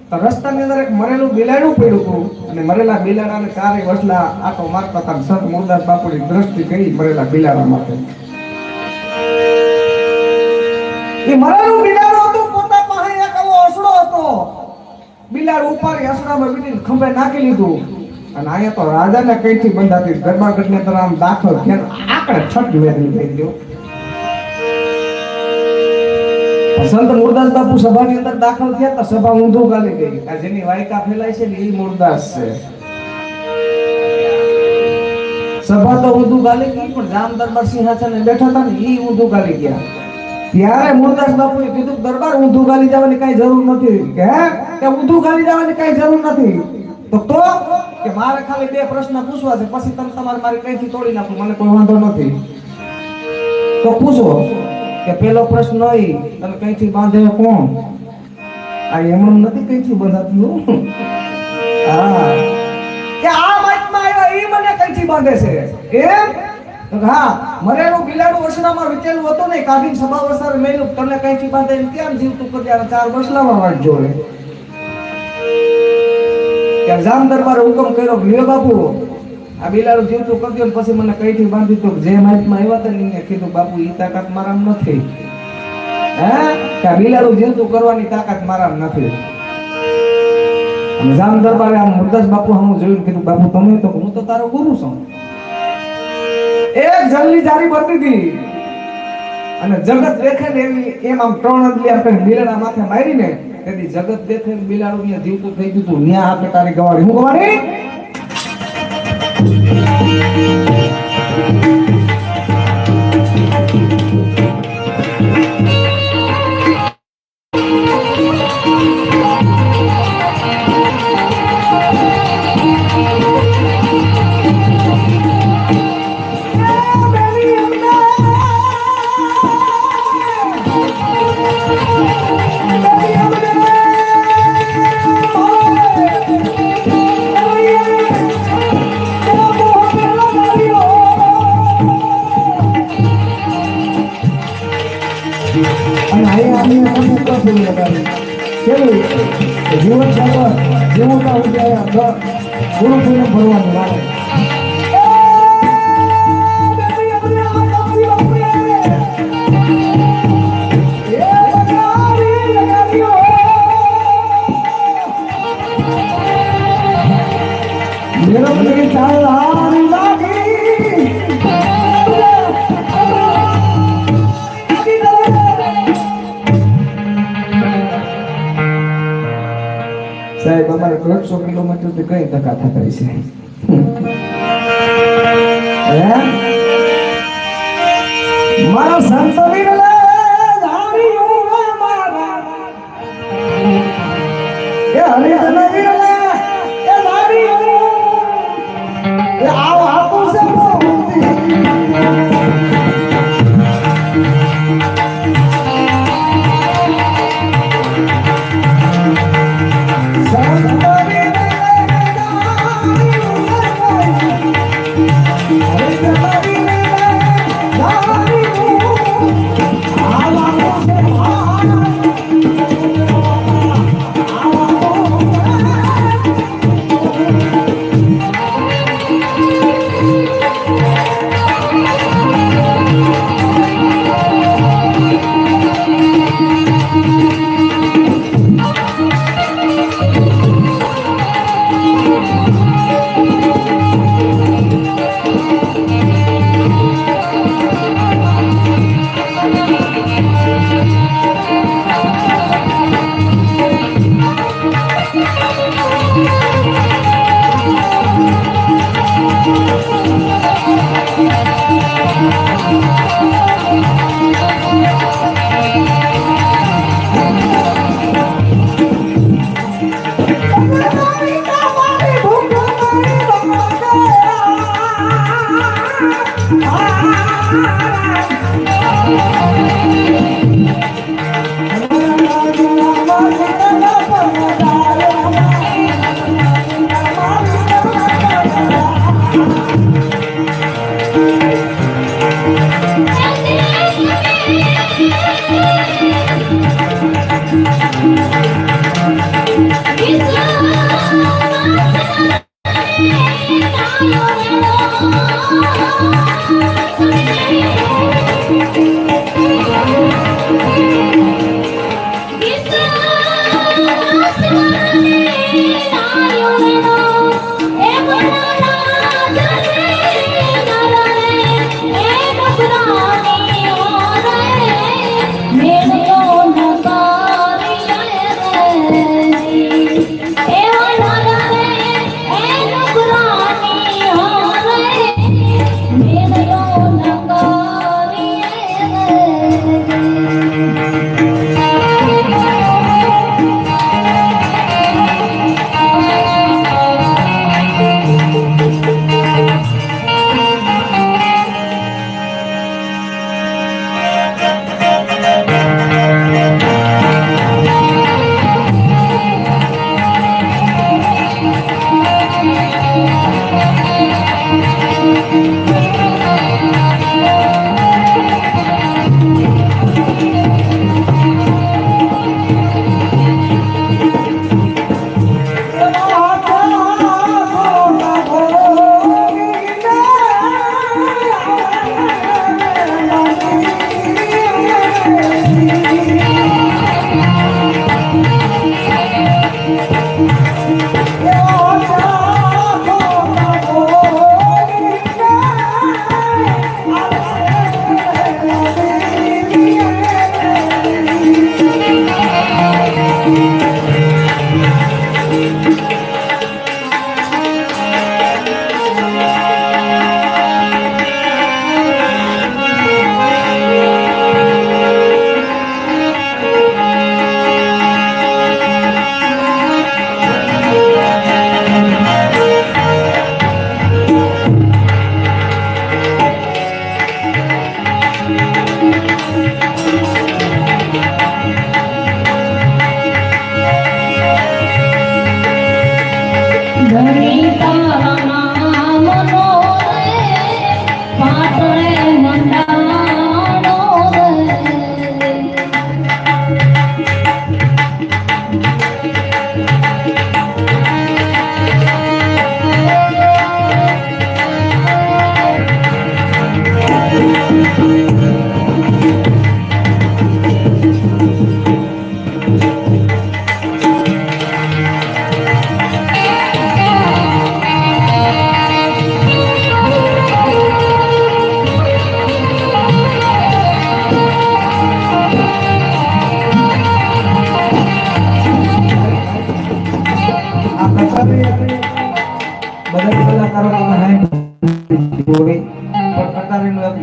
તો રસ્તાની અંદર એક મરેલું બિલાડું પડ્યું હતું અને મરેલા બિલાડાને ચારે વસલા આટો મારતા હતા સંત મુરદાસ બાપુની દ્રષ્ટિ ગઈ મરેલા બિલાડા માટે એ મરેલું બિલાડું હતું પોતા પાસે એક આવો અસડો હતો બિલાડું ઉપાડી અસડામાં વીટીને ખંભે નાખી લીધું અને અહીંયા તો રાજાને કઈથી બંધાતી ગરબાગઢની અંદર આમ દાખલ થયા આકડે છઠ વેરી થઈ ગયો સંત મુરદાસ બાપુ સભાની અંદર દાખલ થયા તો સભા ઊંધું ગાલી ગઈ આ જેની વાયકા ફેલાય છે ને એ મુરદાસ છે સભા તો ઊંધું ગાલી ગઈ પણ જામ દરબાર સિંહાસને બેઠા હતા ને એ ઊંધું ગાલી ગયા ત્યારે મુરદાસ બાપુએ કીધું દરબાર ઊંધું ગાલી જવાની કઈ જરૂર નથી કે ઊંધું ગાલી જવાની કઈ જરૂર નથી તો કે મારે ખાલી બે પ્રશ્ન પૂછવા છે પછી તમે તમારે મારી કઈથી તોડી નાખો મને કોઈ વાંધો નથી તો પૂછો કે પેલો પ્રશ્ન એ તમે કઈથી બાંધે કોણ આ એમણું નથી કઈથી બંધાતું હા કે આ વાતમાં આવ્યા એ મને કઈથી બાંધે છે એમ તો હા મરેલું બિલાડું વસડામાં વિચેલું હતું ને કાઢીને સભા વસારે મેલું તને કઈથી બાંધે એમ કેમ જીવતું કર્યા 4 બસલામાં વાટ જોડે કે જામ દરબારે હુકમ કર્યો લ્યો બાપુ આ બિલાડું જીવતું કરજો ને પછી મને કઈથી બાંધી તો જે માઇકમાં આવ્યા હતા ને કીધું બાપુ ઈ તાકાત મારામાં નથી હે કે બિલાડું જીવતું કરવાની તાકાત મારામાં નથી અને જામ દરબારે આમ મુરદાસ બાપુ હમું જોયું કીધું બાપુ તમે તો હું તો તારો ગુરુ છું એક જલ્દી જારી બનતી હતી અને જગત દેખે ને એવી એમ આમ 3 અંજલી આપણે બિલાડા માથે મારીને તેથી જગત દેખે બિલાડું ને જીવતું થઈ ગયું તું ન્યા આપે તારી ગવાડી હું ગવાડી જીવન ગુરુ પૂનમ ભરવાની વાત બેબી અમને આ કાપી બાપરે એ લગાવી લગાવ્યો મેરો મને ચાલારી લાગી સાહેબ અમારે 150 કિલોમીટર થી કઈ ટકા થતા છે મારા સંત વીરલે ધારી મારા એ હરિજન વીરલે એ ધારી એ આવ આપો છે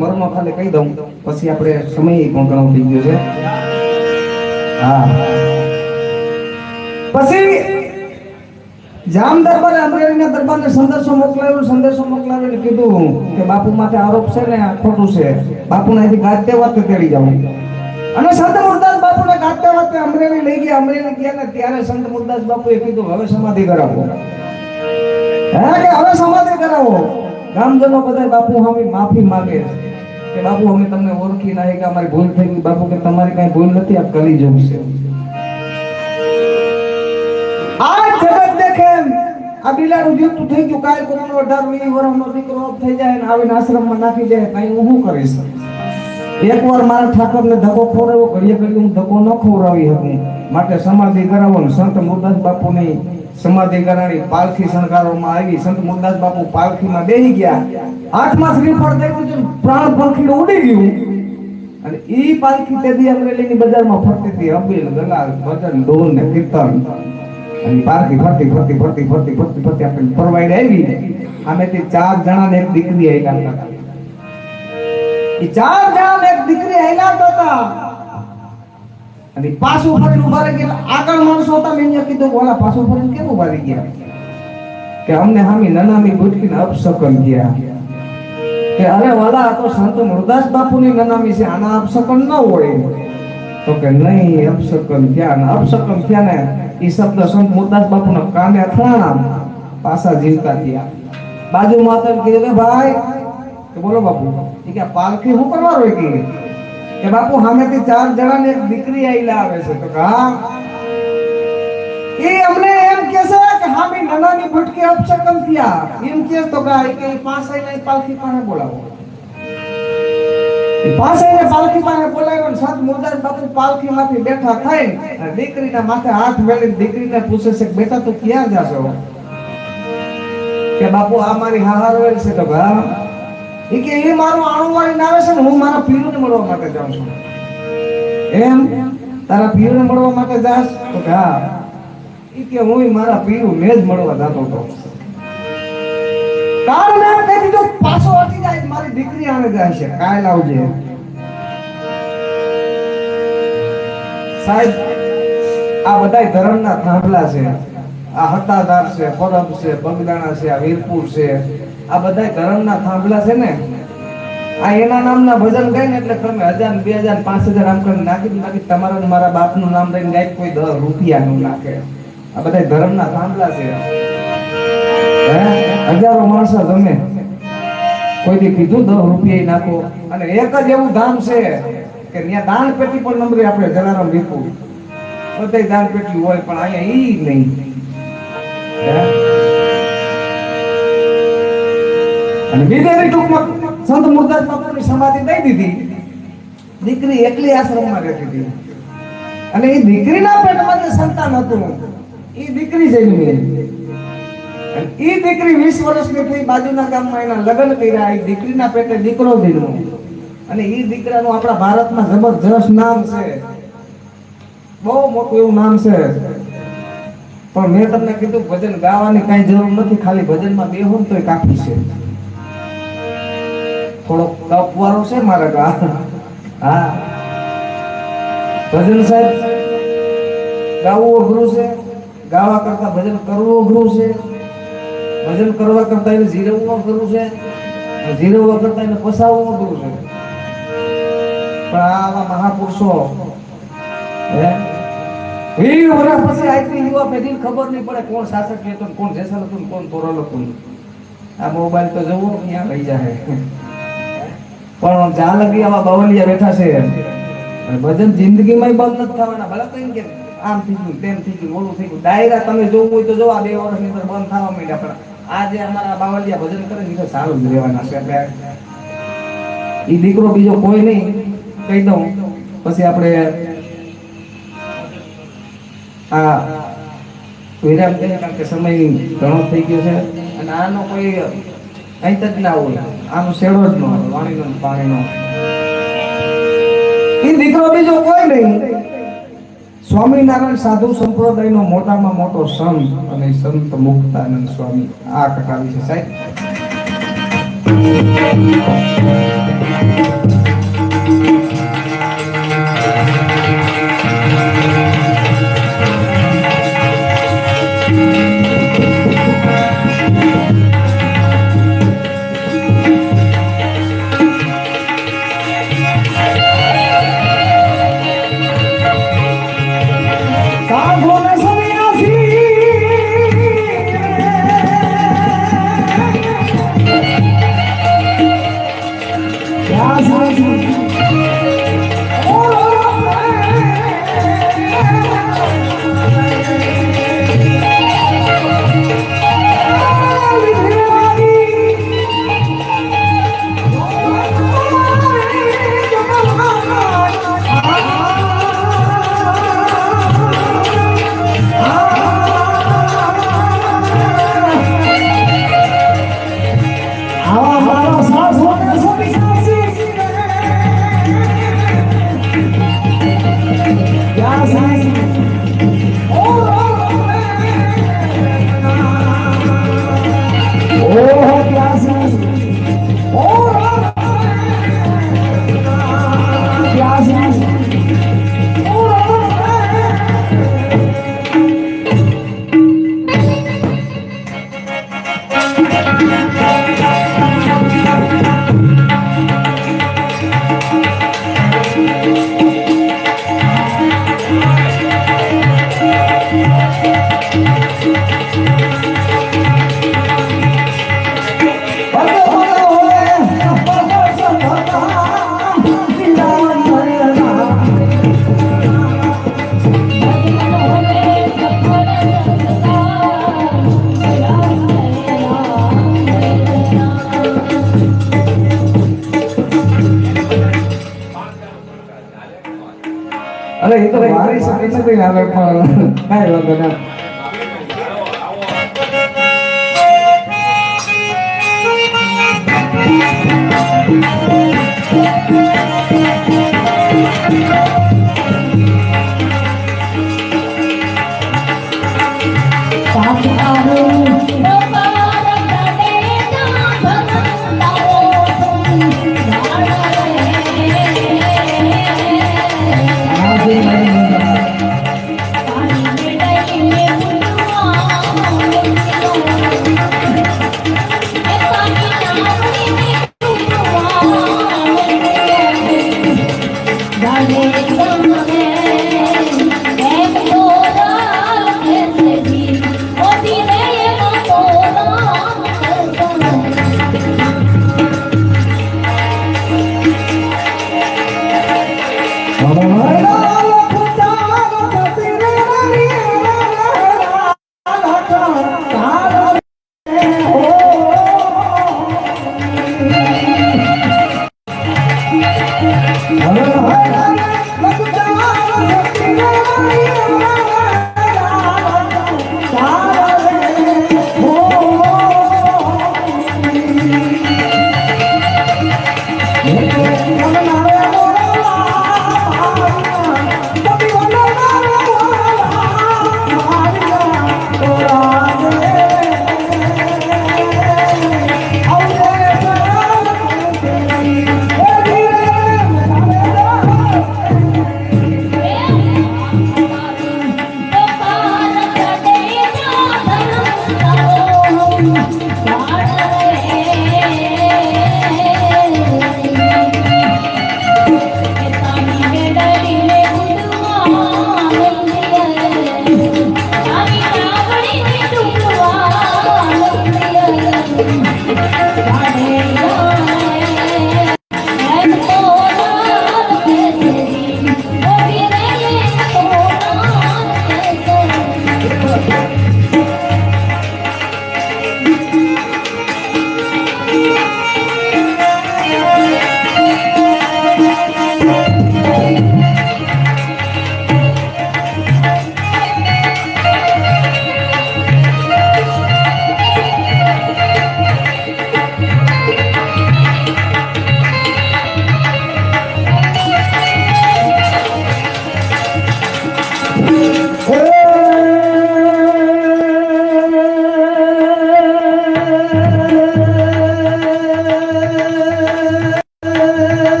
મરનો ખાલી કહી દઉં, પછી આપણે સમય પણ ઘણો થઈ ગયો છે. હા, પછી જામ દરબારે અમરેલીના દરબારને સંદેશો મોકલાવીને કીધું કે બાપુ માથે આરોપ છે ને આ ખોટું છે, બાપુને અહીંથી ગાતે વાતે તેડી જાવ. અને સંત મુરદાસ બાપુને ગાતે વાતે અમરેલી લઈ ગયા. અમરેલી ગયા ને ત્યારે સંત મુરદાસ બાપુએ કીધું હવે સમાધિ કરાવો. કે હવે સમાધિ કરાવો. ગામજનો બધા બાપુ સામે માફી માંગે કે બાપુ અમે તમને ઓળખી નહીં, કે અમારી ભૂલ થઈ ગઈ. બાપુ કે તમારી કઈ ભૂલ નથી, આ કલીજુગ છે. આ જગત દેખે આ બિલાડું જીવતું થઈ ગયું, કાલ કોનો 18-20 વર્ષનો દીકરો થઈ જાય ને આવીને આશ્રમમાં નાખી દે, કઈ હું શું કરીશ? એકવાર મારા ઠાકરને ધક્કો ખવડાવ્યો, ઘડીએ ઘડીએ હું ધક્કો ન ખવડાવી શકું, માટે સમાધિ કરાવો. સંત મુરદાસ બાપુની સમાધિ કરાવી, પાલખી શણગારવામાં આવી. સંત મુરદાસ બાપુ પાલખીમાં બેસી ગયા, હાથમાં શ્રીફળ દઈ દીધું, પ્રાણ પંખી ઉડી ગયું. અને ઈ પાલખી તેદી અમરેલીની બજારમાં ફરતી હતી, અબીલ ગલાલ ભજન ઢોલ ને કીર્તન. અને પાલખી ફરતી આપણે પરવાઈને આવી. આમેથી 4 જણાને એક દીકરી આવી. એ 4 જણાને એક દીકરી આવી હતા. અને પાછું ફરીને ઉભા રહી ગયા. આગળ માણસો હતા, મેં કીધું બોલા પાછું ફરીને કેમ ઉભા રહી ગયા? કે અમને હામી નનામી ગુટકીને અપશકન ગયા. કે અરે વાલા આ તો સંત મુરદાસ બાપુની નનામી છે, આના અપશકન ન હોય. તો કે નહીં, અપશકન થયા. અપશકન થયા ને એ શબ્દ સંત મુરદાસ બાપુના કાને અથડાણા, પાછા જીવતા થયા. બાજુમાં હતા કીધું કે ભાઈ, કે બોલો બાપુ, કે પાલખી શું કરવા રોકી? કે બાપુ સામેથી 4 જણાને એક દીકરી આઈ આવે છે. તો હા, એ અમને એમ કે છે કે હામી નનાની ભટકે અપશકન થયા એમ કે. તો કે પાસે નહીં, પાલખી પાસે બોલાવો. પાસે પાલખી પાસે બોલાવ્યો ને સંત મુરદાસ બાપુ પાલખીમાંથી બેઠા થાય દીકરીના માથે હાથ મેળવી દીકરીને પૂછે છે કે બેટા તું ક્યાં જાશો? કે બાપુ આ મારી હાહાર વેલ છે. તો હા, એ કે એ મારું આણું વાળીને આવે છે ને, હું મારા પીરુને મળવા માટે જાઉં છું. એમ તારા પીરુને મળવા માટે જાશ? તો હા, એ કે હું મારા પીરુને જ મળવા જતો હતો. કારણ મેં કહી દીધું પાછો હટી જાય, મારી દીકરી આને જાય છે, કાલ આવજે. સાહેબ આ બધાય ધર્મના થાંભલા છે. આ હતાદાર છે, પરબ છે, બગદાણા છે, આ વીરપુર છે, આ બધાય ધર્મના થાંભલા છે ને. આ એના નામના ભજન ગાય ને એટલે તમે 1000 2000 5000 આમ કરીને નાખી દો. બાકી તમારા ને મારા બાપનું નામ લઈને ગાય કોઈ 10 રૂપિયાનું નાખે. આ બધાય ધર્મના થાંભલા છે. હજારો માણસો તમે કોઈ દી કીધું 10 રૂપિયા નાખો? અને એક જ એવું ધામ છે કે ત્યાં દાન પેટી પણ નંબરે આપણે જલારામ વીરપુર બધાય દાન પેટી હોય, પણ અહીંયા ઈ નહીં. અને વિદેરી ટૂંકમાં સંત મુરદાસ બાપુની સમાધિ દઈ દીધી. દીકરી એકલી આશ્રમમાં રહેતી હતી. અને એ દીકરીના પેટમાં જે સંતાન હતું એ દીકરી જન્મી. એ દીકરી 20 વર્ષની થઈ, બાજુના ગામમાં એના લગ્ન કર્યા. એ દીકરીના પેટે દીકરો જન્મ્યો. અને એ દીકરાનું આપણા ભારતમાં જબરજસ્ત નામ છે, બહુ મોટું એવું નામ છે. પણ મેં તમને કીધું ભજન ગાવાની કઈ જરૂર નથી, ખાલી ભજનમાં બેહો તો કાફી છે. થોડો કપવારો છે મારા ગા. હા, ભજન સાહેબ ગાવું અઘરું છે, ગાવા કરતા ભજન કરવું અઘરું છે. ભજન કરવા કરતા એને જીરવવું અઘરું છે, જીરવવા કરતા એને પસાવવું અઘરું છે. પણ આવા મહાપુરુષો વીર વર્ષ પછી આજની યુવા પેઢીને ખબર નહીં પડે કોણ શાસક હતું, કોણ જેસલ હતું, કોણ તોરલ હતું. આ મોબાઈલ તો જવું ક્યાં લઈ જાય. પણ જ્યાં લગી આવા બાવલિયા બેઠા છે, ભજન જિંદગીમાં બંધ નથી થવાના. ભલે કઈ કે આમ થઈ ગયું, તેમ થઈ ગયું, ઓલું થઈ ગયું. ડાયરા તમે જોવું હોય તો જો આ 2 વર્ષની અંદર બંધ થવા માંડ્યા. પણ આ જે અમારા બાવલિયા ભજન કરે ને તો સારું જ રહેવાના છે. એટલે એ દીકરો બીજો કોઈ નહીં કહી દઉં, પછી આપણે આ વિરામ દઈએ, કારણ કે સમય ઘણો થઈ ગયો છે. અને આનો કોઈ અંત જ ના હોય, આનો શેડો જ ન હોય વાણીનો પાણીનો. એ દીકરો બીજો કોઈ નહીં, સ્વામિનારાયણ સાધુ સંપ્રદાયનો મોટામાં મોટો સંત અને સંત મુક્તાનંદ સ્વામી આ કથા વિશે સાહેબ સાધુને સન્યાસી આવા મારો સાધુને સન્યાસી અરે એ તો મારી સાથે નથી આવે પણ કાંઈ વાંધો ના. Dale,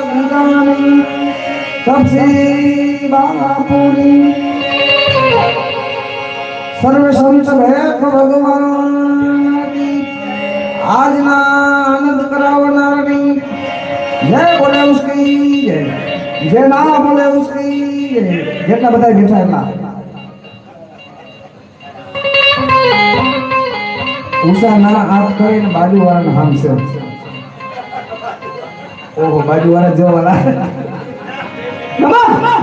गंगानी सबसे बापूरी सर्व संत भक्त भगवान की आज ना आनंद करावनारी जय बोले उसकी जय ना बोले उसकी જેટલા બધા બેઠા એટલા ઉષા ના હાથ કરીને બાજુવાળાને હામ છે ઓહો બાજુવાળા જો વાળા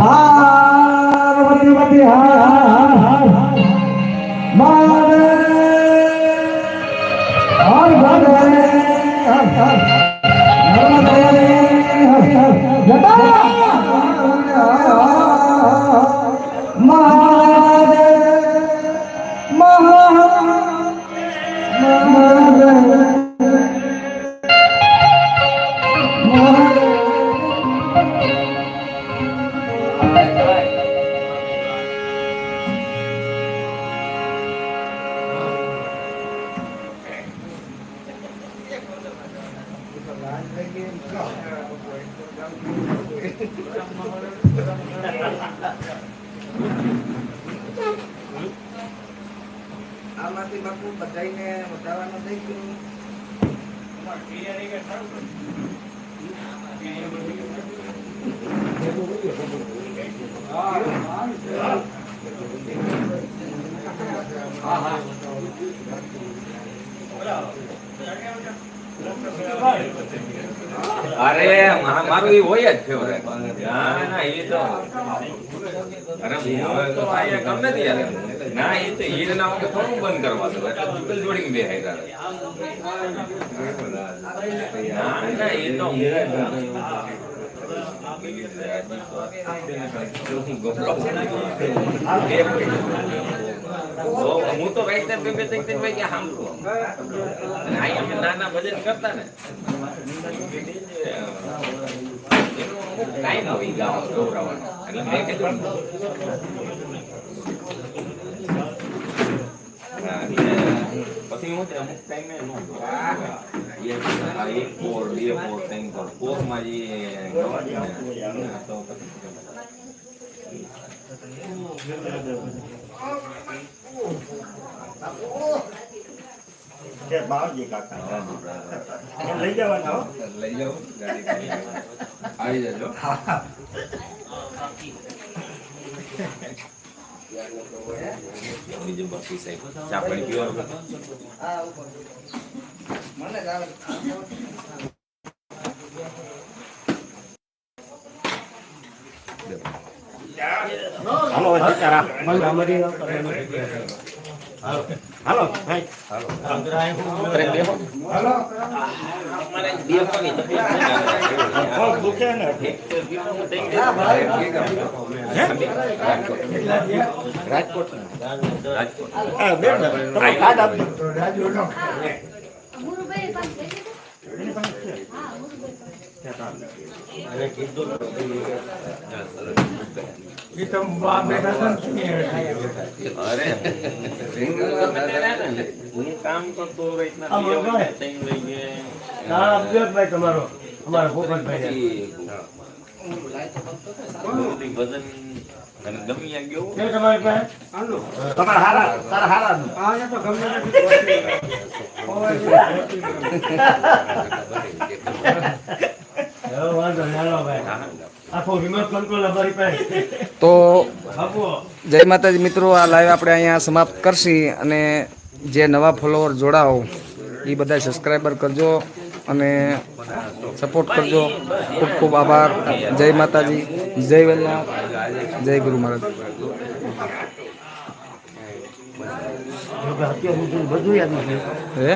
પાર્વતી પતિ હાર હાર મારે હર ભગવાન હર હર નર્મદે હર હર જતા આમાંથી બાપુ બધાઈને વધારવાનું થઈ ગયું અરે મારું એ હોય જ ફેવરેટ ના એ તો અરે હું તો આયા કમ નથી યાર ના એ તો હીર ના વખત થોડું બંધ કરવા દો એટલે જુગલ જોડીને બેહાઈ ના ના એ તો હું તો વાઈટ બે ત્રણ ભાઈ કે સાંભળું અમે નાના ભજન કરતા ને ટાઈમ હોય ગાવ ગૌરવવાનો એટલે મેં કીધું પછી હું અમુક ટાઈમે નો એક ફોર બે ફોર ત્રણ ફોર માં જે તો કે બાવજી કાકા લઈ જવાના લઈ જાઓ ગાડી આવી જજો બીજું બાકી સાહેબ ચા પાણી પીવાનું મને જ આવે હાલો સીતારામ હાલો ભાઈ દુખે ને રાજકોટ બેન તમે કાર્ડ આપજો હું કામ કરતો તમારો અમારો ભોગતભાઈ વજન અને ગમી ગયો તમારી પાસે તમારા હારા તારા હારા તો જય માતાજી મિત્રો, આ લાઈવ આપણે અહીંયા સમાપ્ત કરશી અને જે નવા ફોલોવર જોડાઓ એ બધા સબસ્ક્રાઈબર કરજો અને સપોર્ટ કરજો. ખૂબ ખૂબ આભાર. જય માતાજી, જય વેલનાથ, જય ગુરુ મહારાજ. બધું યાદ નથી હે